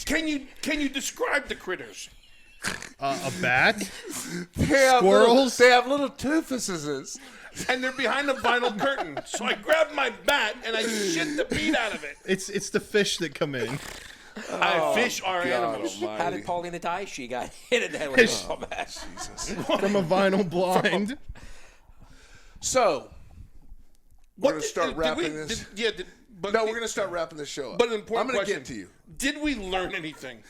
Can you describe the critters? A bat? They have Squirrels? They have little toofuses. And they're behind a vinyl curtain. So I grabbed my bat and I shit the beat out of it. It's the fish that come in. Fish are animals. How did Paulina die? She got hit in the head with a baseball bat. From a vinyl blind. So we're What gonna did- start did wrapping we- this. But No, we're gonna start wrapping this show up. But an important I'm gonna question. get to you. Did we learn anything?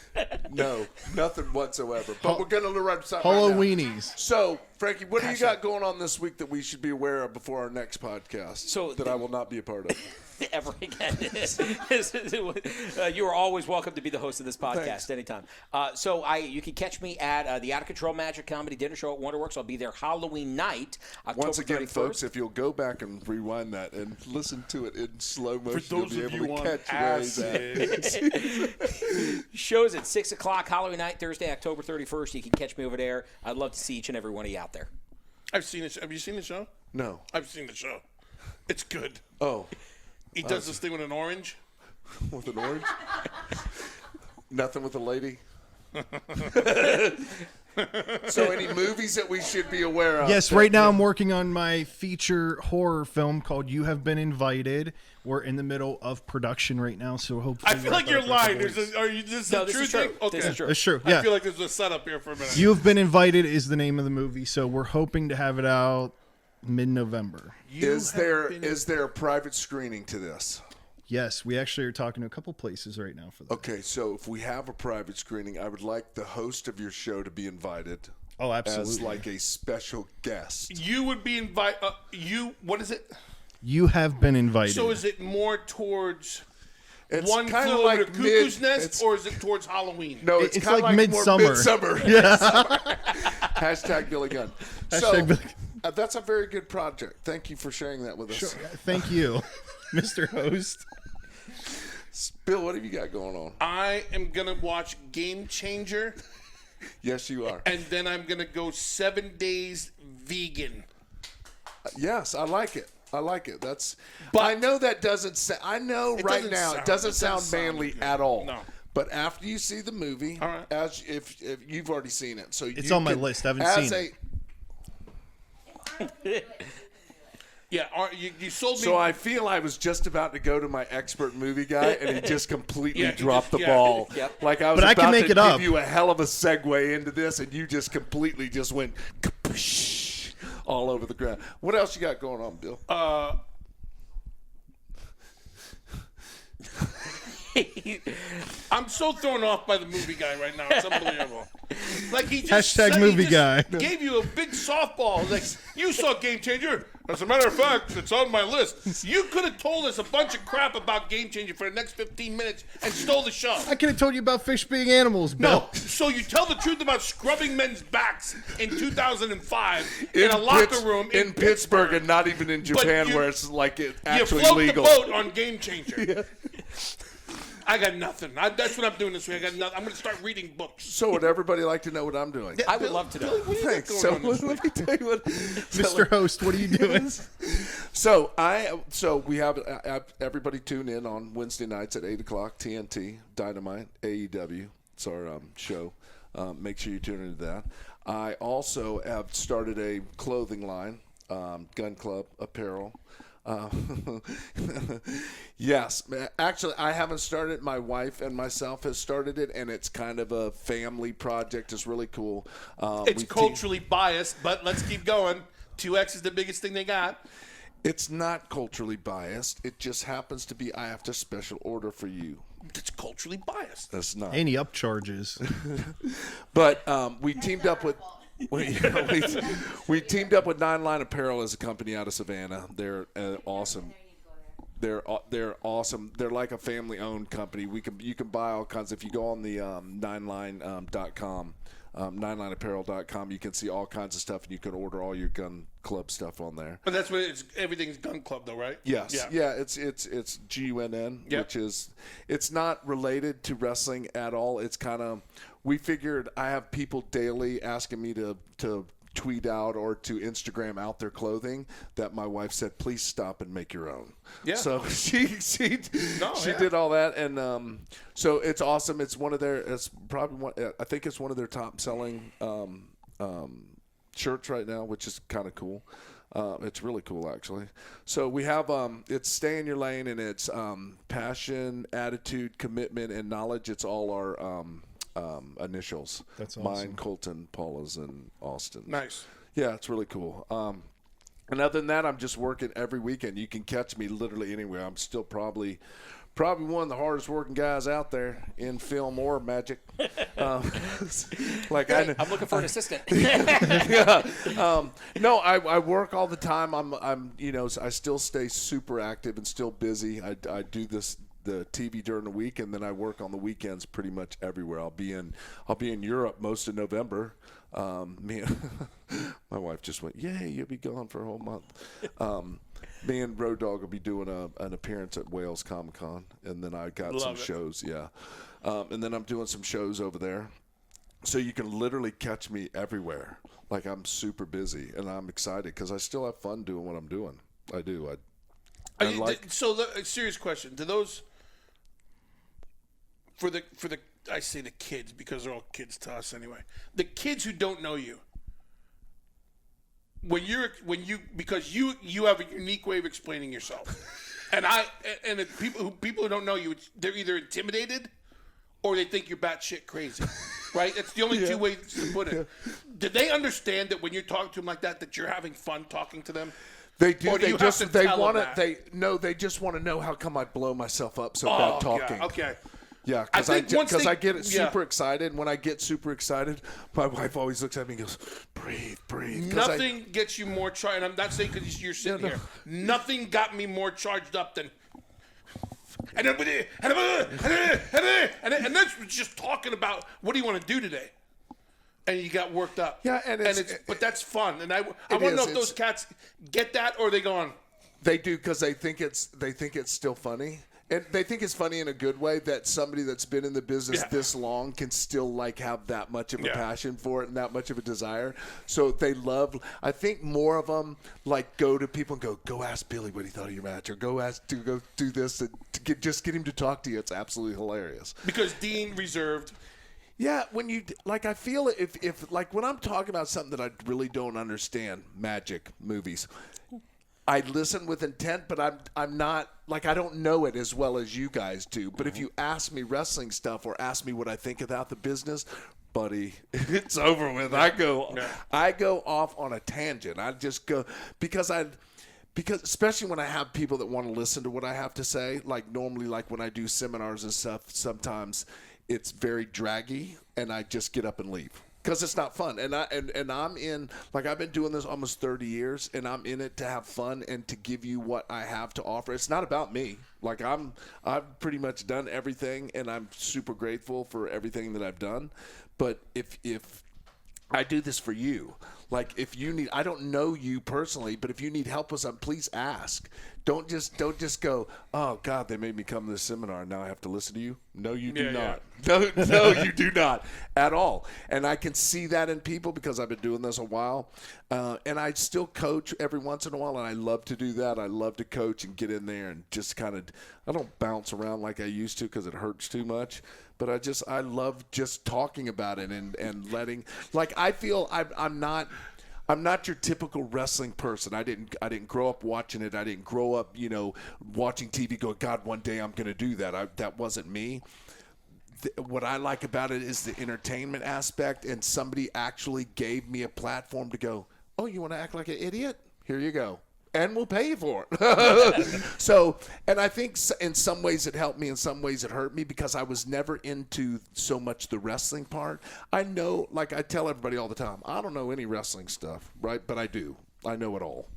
No, nothing whatsoever. But we're gonna learn something. Right now. Halloweenies. So, Frankie, what do you got going on this week that we should be aware of before our next podcast? So that I will not be a part of. Ever again. You are always welcome to be the host of this podcast Thanks. anytime. You can catch me at the Out of Control Magic Comedy Dinner Show at Wonderworks. I'll be there Halloween night, October Once again, 31st. folks, if you'll go back and rewind that and listen to it in slow motion, those you'll of be able you to on catch where he's at. Shows at 6 o'clock Halloween night, Thursday, October 31st. You can catch me over there. I'd love to see each and every one of you out there. I've seen it. Have you seen the show? No. I've seen the show. It's good. Oh, He does this thing with an orange. with an orange? Nothing with a lady? So any movies that we should be aware of? Yes, right now I'm working on my feature horror film called You Have Been Invited. We're in the middle of production right now, so hopefully... I feel like you're lying. Are you this No, a this true is true. thing? Okay. This is true. It's true, I yeah. feel like there's a setup here for a minute. You Have Been Invited is the name of the movie, so we're hoping to have it out mid-November. Is there a private screening to this? Yes, we actually are talking to a couple places right now for that. Okay, so if we have a private screening, I would like the host of your show to be invited. Oh, absolutely. As like a special guest. You would be invited. What is it? You Have Been Invited. So is it more towards It's One kind Flew of Over like the Cuckoo's mid- Nest, or is it towards Halloween? No, it's It's kind like of like midsummer. More midsummer. Hashtag Billy Gunn. Hashtag Billy- That's a very good project. Thank you for sharing that with us. Sure. Thank you, Mr. Host. Bill, what have you got going on? I am gonna watch Game Changer, Yes, you are. and then I'm gonna go 7 days vegan. Yes, I like it. I like it. That's. But- I know that doesn't. I know right doesn't now sound- it doesn't it doesn't sound sound manly good. at all. No. But after you see the movie, All right. as if you've already seen it, so It's you on my can- list. I haven't as seen it. Yeah, you sold me. So I feel I was just about to go to my expert movie guy, and he just completely Yeah, he dropped just- the yeah. ball. Yep. Like I was But I about can make to it up. give you a hell of a segue into this, and you just completely just went kapoosh all over the ground. What else you got going on, Bill? I'm so thrown off by the movie guy right now. It's unbelievable. Like he just Hashtag said- movie he guy. just gave you a big softball. Like you saw Game Changer. As a matter of fact, it's on my list. You could have told us a bunch of crap about Game Changer for the next 15 minutes and stole the show. I could have told you about fish being animals, Bill. No, so you tell the truth about scrubbing men's backs in 2005 in a locker room in Pittsburgh, and not even in Japan, you- where it's like it You actually float legal. the boat on Game Changer. I got nothing. That's what I'm doing this week. I got nothing. I'm going to start reading books. So would everybody like to know what I'm doing? I would love to know. Thanks. going So on this let me tell you what, Mr. Host, what are you doing? So we have everybody tune in on Wednesday nights at 8:00 TNT Dynamite AEW. It's our show. Make sure you tune into that. I also have started a clothing line, Gun Club apparel. Yes, actually, I haven't started. My wife and myself has started it, and it's kind of a family project. It's really cool. It's culturally biased, but let's keep going. 2X is the biggest thing they got. It's not culturally biased. It just happens to be I have to special order for you. It's culturally biased. That's not. Any upcharges? But we teamed up with we teamed up with 9 Line Apparel as a company out of Savannah. They're awesome. They're awesome. They're like a family-owned company. You can buy all kinds. If you go on the 9line.com, 9lineapparel.com, you can see all kinds of stuff, and you can order all your gun club stuff on there. But that's what everything's gun club, though, right? Yes. Yeah. It's GUNN, Yep. which is it's not related to wrestling at all. It's kind of we figured I have people daily asking me to tweet out or to Instagram out their clothing that my wife said, please stop and make your own. Yeah. So she did all that, and so it's awesome. It's one of their. It's probably one. I think it's one of their top selling shirts right now, which is kind of cool. It's really cool, actually. So we have it's stay in your lane, and it's passion, attitude, commitment, and knowledge. It's all our initials. That's awesome. Mine, Colton, Paula's, and Austin. Nice. Yeah, it's really cool. And other than that, I'm just working every weekend. You can catch me literally anywhere. I'm still probably one of the hardest working guys out there in film or magic. Like Hey, I'm looking for an assistant. No, I work all the time. I'm I still stay super active and still busy. I do the TV during the week, and then I work on the weekends pretty much everywhere. I'll be in Europe most of November. My wife just went, yay, you'll be gone for a whole month. Me and Road Dogg will be doing an appearance at Wales Comic Con, and then I got some shows, and then I'm doing some shows over there. So you can literally catch me everywhere. Like, I'm super busy, and I'm excited because I still have fun doing what I'm doing. I do. Serious question: do those for the I say the kids because they're all kids to us anyway. The kids who don't know you, because you have a unique way of explaining yourself, and the people who don't know you, they're either intimidated or they think you're batshit crazy, right? That's the only two ways to put it. Do they understand that when you're talking to them like that you're having fun talking to them? They do. Or do you have to tell them that? They just want to know how come I blow myself up so bad talking. God. Okay. Yeah, because I get super excited. And when I get super excited, my wife always looks at me and goes, breathe. Nothing gets you more charged. And I'm not saying because you're sitting here. Nothing got me more charged up than. And that's just talking about what do you want to do today. And you got worked up. Yeah, but that's fun. And I want to know if those cats get that or are they going. They do because they think it's still funny. And they think it's funny in a good way that somebody that's been in the business this long can still like have that much of a passion for it and that much of a desire. So they love. I think more of them like go to people and go ask Billy what he thought of your match, or go do this and just get him to talk to you. It's absolutely hilarious. Because Dean reserved. Yeah, when you like, I feel if like when I'm talking about something that I really don't understand, magic, movies, I listen with intent, but I'm not like I don't know it as well as you guys do. But if you ask me wrestling stuff or ask me what I think about the business, buddy, it's over with. I go off on a tangent. I just go because especially when I have people that want to listen to what I have to say, like normally like when I do seminars and stuff, sometimes it's very draggy and I just get up and leave. Because it's not fun, and I'm in, like I've been doing this almost 30 years, and I'm in it to have fun and to give you what I have to offer. It's not about me. Like I've pretty much done everything, and I'm super grateful for everything that I've done. But if I do this for you, like if you need, I don't know you personally, but if you need help with something, please ask. Don't just go, oh God, they made me come to this seminar and now I have to listen to you. No, you do not. No, you do not at all. And I can see that in people because I've been doing this a while. And I still coach every once in a while, and I love to do that. I love to coach and get in there and just kind of, I don't bounce around like I used to because it hurts too much. But I love just talking about it and letting, like I feel I'm not your typical wrestling person. I didn't grow up watching it. I didn't grow up, watching TV go, God, one day I'm going to do that. That wasn't me. What I like about it is the entertainment aspect, and somebody actually gave me a platform to go, oh, you want to act like an idiot? Here you go. and we'll pay you for it. So, and I think in some ways it helped me, in some ways it hurt me, because I was never into so much the wrestling part. I know, like I tell everybody all the time, I don't know any wrestling stuff, right? But I do. I know it all.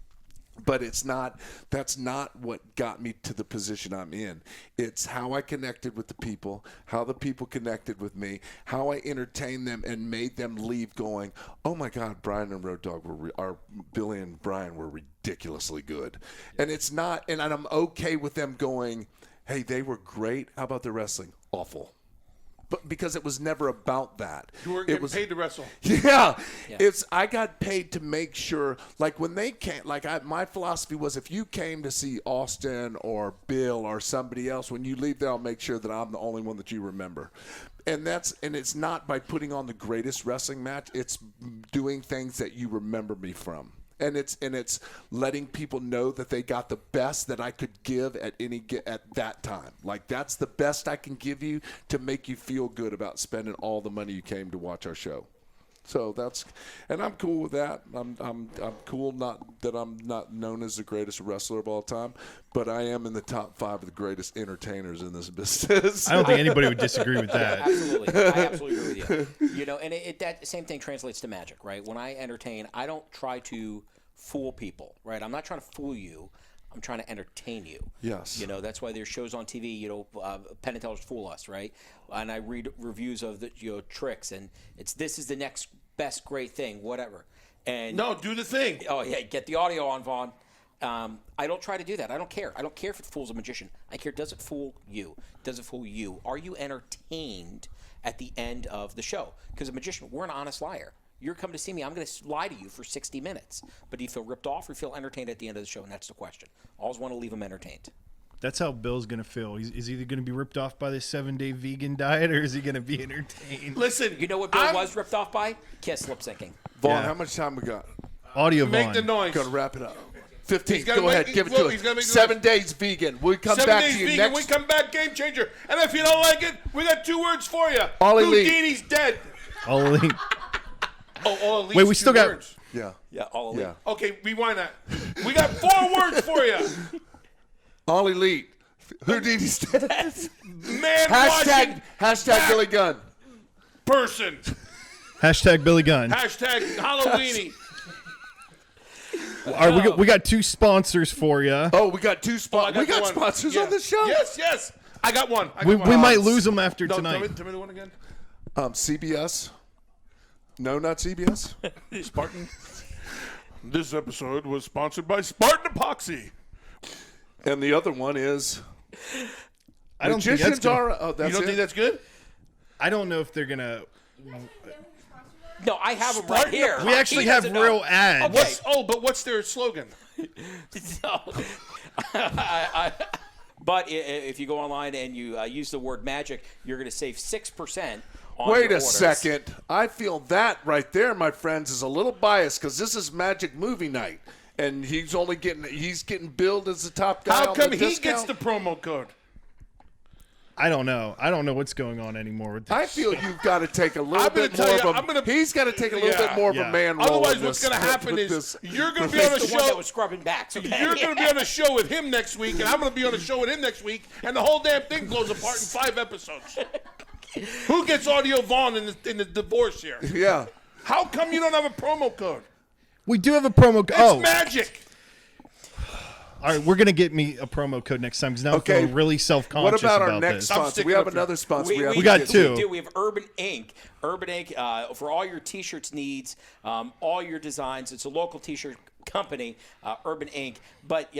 But that's not what got me to the position I'm in. It's how I connected with the people, how the people connected with me, how I entertained them and made them leave going, oh my God, Brian and Road Dogg Billy and Brian were ridiculously good. And it's not, and I'm okay with them going, hey, they were great. How about the wrestling? Awful. But because it was never about that. You weren't getting paid to wrestle. Yeah. I got paid to make sure, like when they came, my philosophy was, if you came to see Austin or Bill or somebody else, when you leave there, I'll make sure that I'm the only one that you remember. And it's not by putting on the greatest wrestling match. It's doing things that you remember me from. And it's letting people know that they got the best that I could give at that time. Like, that's the best I can give you to make you feel good about spending all the money you came to watch our show. So and I'm cool with that. I'm cool, not that I'm not known as the greatest wrestler of all time, but I am in the top 5 of the greatest entertainers in this business. I don't think anybody would disagree with that. Absolutely. I absolutely agree with you. You know, and that same thing translates to magic, right? When I entertain, I don't try to fool people, right? I'm not trying to fool you. I'm trying to entertain you. Yes. You know, that's why there's shows on TV, you know, Penn and Teller's Fool Us, right? And I read reviews of the, you know, tricks, and this is the next best great thing, whatever. And No, do the thing. oh yeah, get the audio on, Vaughn. I don't try to do that. I don't care. I don't care if it fools a magician. I care, does it fool you? Does it fool you? Are you entertained at the end of the show? Because a magician, we're an honest liar. You're coming to see me, I'm going to lie to you for 60 minutes. But do you feel ripped off or feel entertained at the end of the show? And that's the question. Always want to leave them entertained. That's how Bill's going to feel. Is he either going to be ripped off by this 7-day vegan diet, or is he going to be entertained? Listen, You know what Bill was ripped off by? Kiss lip syncing. Vaughn, Yeah. how much time we got? Audiovaun. make the noise. Got to wrap it up. 15. gotta Go ahead. make- Give it look, to he's gotta us. make the 7 noise. days vegan. We'll come 7 back days to you vegan, next. we come back game changer. And if you don't like it, we got 2 words for you. All elite. Houdini's dead. All elite. Oh, all elite. Wait, we still got- words. Yeah. Yeah, all elite. Yeah. Okay, rewind that. We got 4 words for you. All elite. Houdini's dead. Man watching Hashtag Billy Gunn. person. Hashtag Billy Gunn. Hashtag halloweeny. All right, we got 2 sponsors for you. Oh, we got 2 I sponsors. We got one. sponsors Yeah. on the show. Yes. I got one. We might lose them after No, tonight. tell me the one again. CBS. No, not CBS. Spartan. This episode was sponsored by Spartan Epoxy. And the other one is I don't think that's Magicians gonna, Are. Oh, that's You don't it? think that's good? I don't know if they're gonna. No, I have them right here. We actually He have doesn't know. real ads. Okay. But what's their slogan? So, but if you go online and you use the word magic, you're going to save 6% on Wait your a orders. second. I feel that right there, my friends, is a little biased because this is Magic Movie Night, and he's getting billed as the top guy. How on come the he discount. gets the promo code? I don't know. I don't know what's going on anymore with this. I feel you've got to take a little I'm gonna bit tell more you, of a. I'm gonna- He's got to take a little Yeah. bit more of Yeah. a man role. Otherwise, in what's this- going to happen with is this- you're going with to be on a The one that show. was scrubbing backs. Okay? You're going to be on a show with him next week, and I'm going to be on a show with him next week, and the whole damn thing blows apart in 5 episodes. Who gets audiovaun in the divorce here? Yeah. How come you don't have a promo code? We do have a promo code. It's Oh, magic. all right. We're gonna get me a promo code next time because now Okay. I'm feeling really self-conscious What about our about next this. sponsor? sticking We have up for another sponsor. have We to got get 2. We do. We have Erban Ink. Erban Ink for all your T-shirts needs, all your designs. It's a local T-shirt company, Erban Ink. But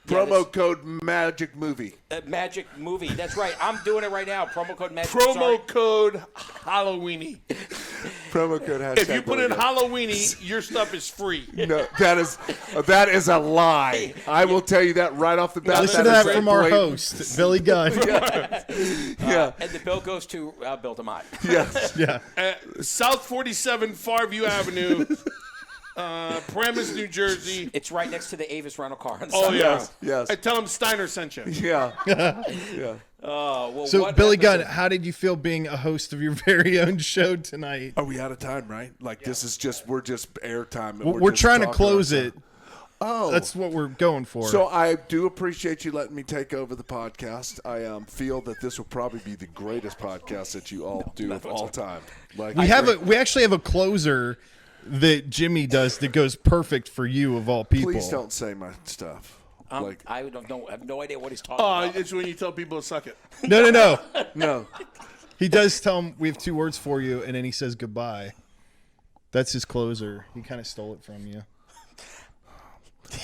Promo code Magic Movie. Magic Movie. That's right. I'm doing it right now. Promo code Magic. Promo code halloweeny. Promo code hashtag. If you put in Billy Gunn. halloweeny, your stuff is free. No, that is a lie. I will tell you that right off the bat. Listen to that is a from our blatant- host, Billy Gunn. Yeah. And the bill goes to Bill DeMott. Yes. Yeah. South 47 Farview Avenue, Paramus, New Jersey. It's right next to the Avis rental car. On Oh, Sunday. yeah. Yes. I tell him Steiner sent you. Yeah. Yeah. Well, So, what Billy episode- Gunn, how did you feel being a host of your very own show tonight? Are we out of time, right? Like this is just we're just airtime. We're just trying to talking close our it. time. Oh. That's what we're going for. So I do appreciate you letting me take over the podcast. I feel that this will probably be the greatest podcast that you all do of all time. Like we actually have a closer that Jimmy does that goes perfect for you of all people. Please don't say my stuff. I don't know. I have no idea what he's talking about. It's when you tell people to suck it. No. No. He does tell him we have 2 words for you, and then he says goodbye. That's his closer. He kind of stole it from you.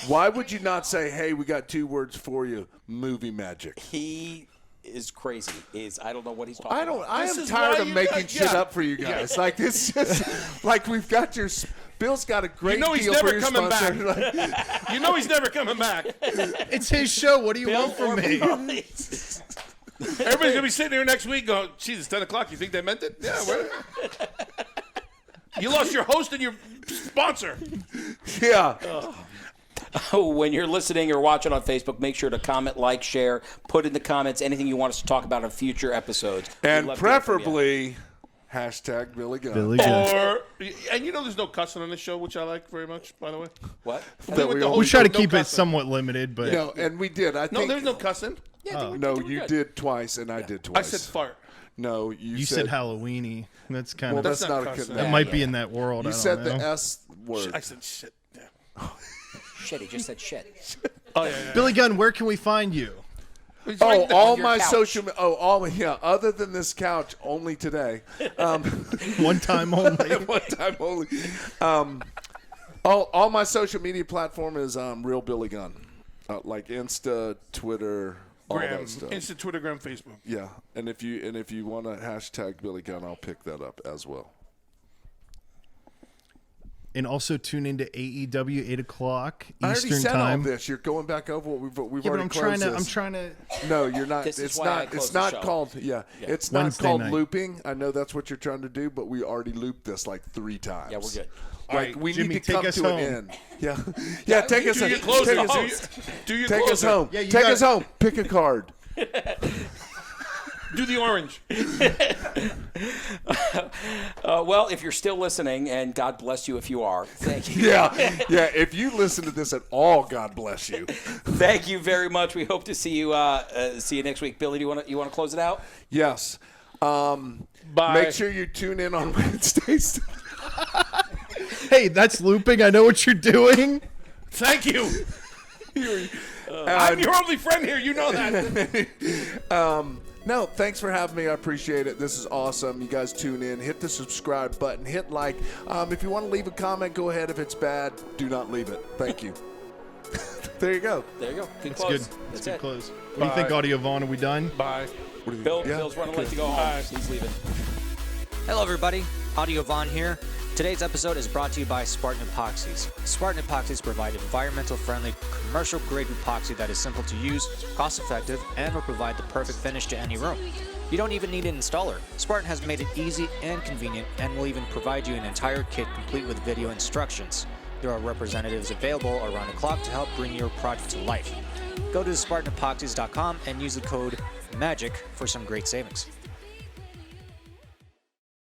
Why would you not say, hey, we got 2 words for you, movie magic? He is crazy. I don't know what he's talking about. I This am is tired why of you making guys- shit yeah. up for you guys. Like, it's just, like, we've got your, Bill's got a great You know he's deal never for your coming sponsor. back. Like, You know he's never coming back. It's his show. What do you want from me? Everybody's gonna be sitting here next week going, "Geez, it's 10 o'clock. You think they meant it? Yeah. You lost your host and your sponsor." yeah. When you're listening or watching on Facebook, make sure to comment, like, share, put in the comments anything you want us to talk about in future episodes. We'd And love to hear from you. preferably, hashtag Billy Gunn. Billy Gunn. And you know there's no cussing on this show, which I like very much, by the way. What? I think with the whole We try to show, keep no it cussing. somewhat limited, but No, and we did. I No, think. there's no cussing. No, you did twice, and I did twice. I said fart. No, you said halloweeny. That's kind Well, of that's That's not not a cussing. that connection. might be in that world. You I don't said know. the S word. I said shit. Yeah. Shit, he just said shit. Oh, yeah. Billy Gunn, where can we find you? It's Oh, right there. all your my couch. social. Other than this couch, only today. One time only. One time only. All my social media platform is Real Billy Gunn, like Insta, Twitter, all Gram, that stuff. Insta, Twitter, Gram, Facebook. Yeah, and if you want to hashtag Billy Gunn, I'll pick that up as well. And also tune into AEW 8 o'clock I already Eastern said time. all this. You're going back over what we've Yeah, but already I'm closed trying to. this. I'm trying to. No, you're not. This is It's why I not. closed It's the not show. called. Yeah, it's not Wednesday called night. looping. I know that's what you're trying to do, but we already looped this like 3 times. Yeah, we're good. Like right, we Jimmy, need to take come us to home. an end. Yeah, yeah. Take us. Do your Take closing. us. Do your Take us closing. home. Yeah, you Take got- us home. Pick a card. Do the orange. Well, if you're still listening, and God bless you if you are, thank you. Yeah, yeah. If you listen to this at all, God bless you. Thank you very much. We hope to see you next week. Billy, do you want to close it out? Yes. Bye. Make sure you tune in on Wednesdays. Hey, that's looping. I know what you're doing. Thank you. I'm your only friend here. You know that. No, thanks for having me. I appreciate it. This is awesome. You guys tune in. Hit the subscribe button. Hit like. If you want to leave a comment, go ahead. If it's bad, do not leave it. Thank you. There you go. There you go. Good That's close. good. That's Good it. close. What do you think, Audiovaun? Are we done? Bye. Bill's running late to go home. Bye. He's leaving. Hello, everybody. Audiovaun here. Today's episode is brought to you by Spartan Epoxies. Spartan Epoxies provide environmental-friendly, commercial-grade epoxy that is simple to use, cost-effective, and will provide the perfect finish to any room. You don't even need an installer. Spartan has made it easy and convenient and will even provide you an entire kit complete with video instructions. There are representatives available around the clock to help bring your project to life. Go to SpartanEpoxies.com and use the code MAGIC for some great savings.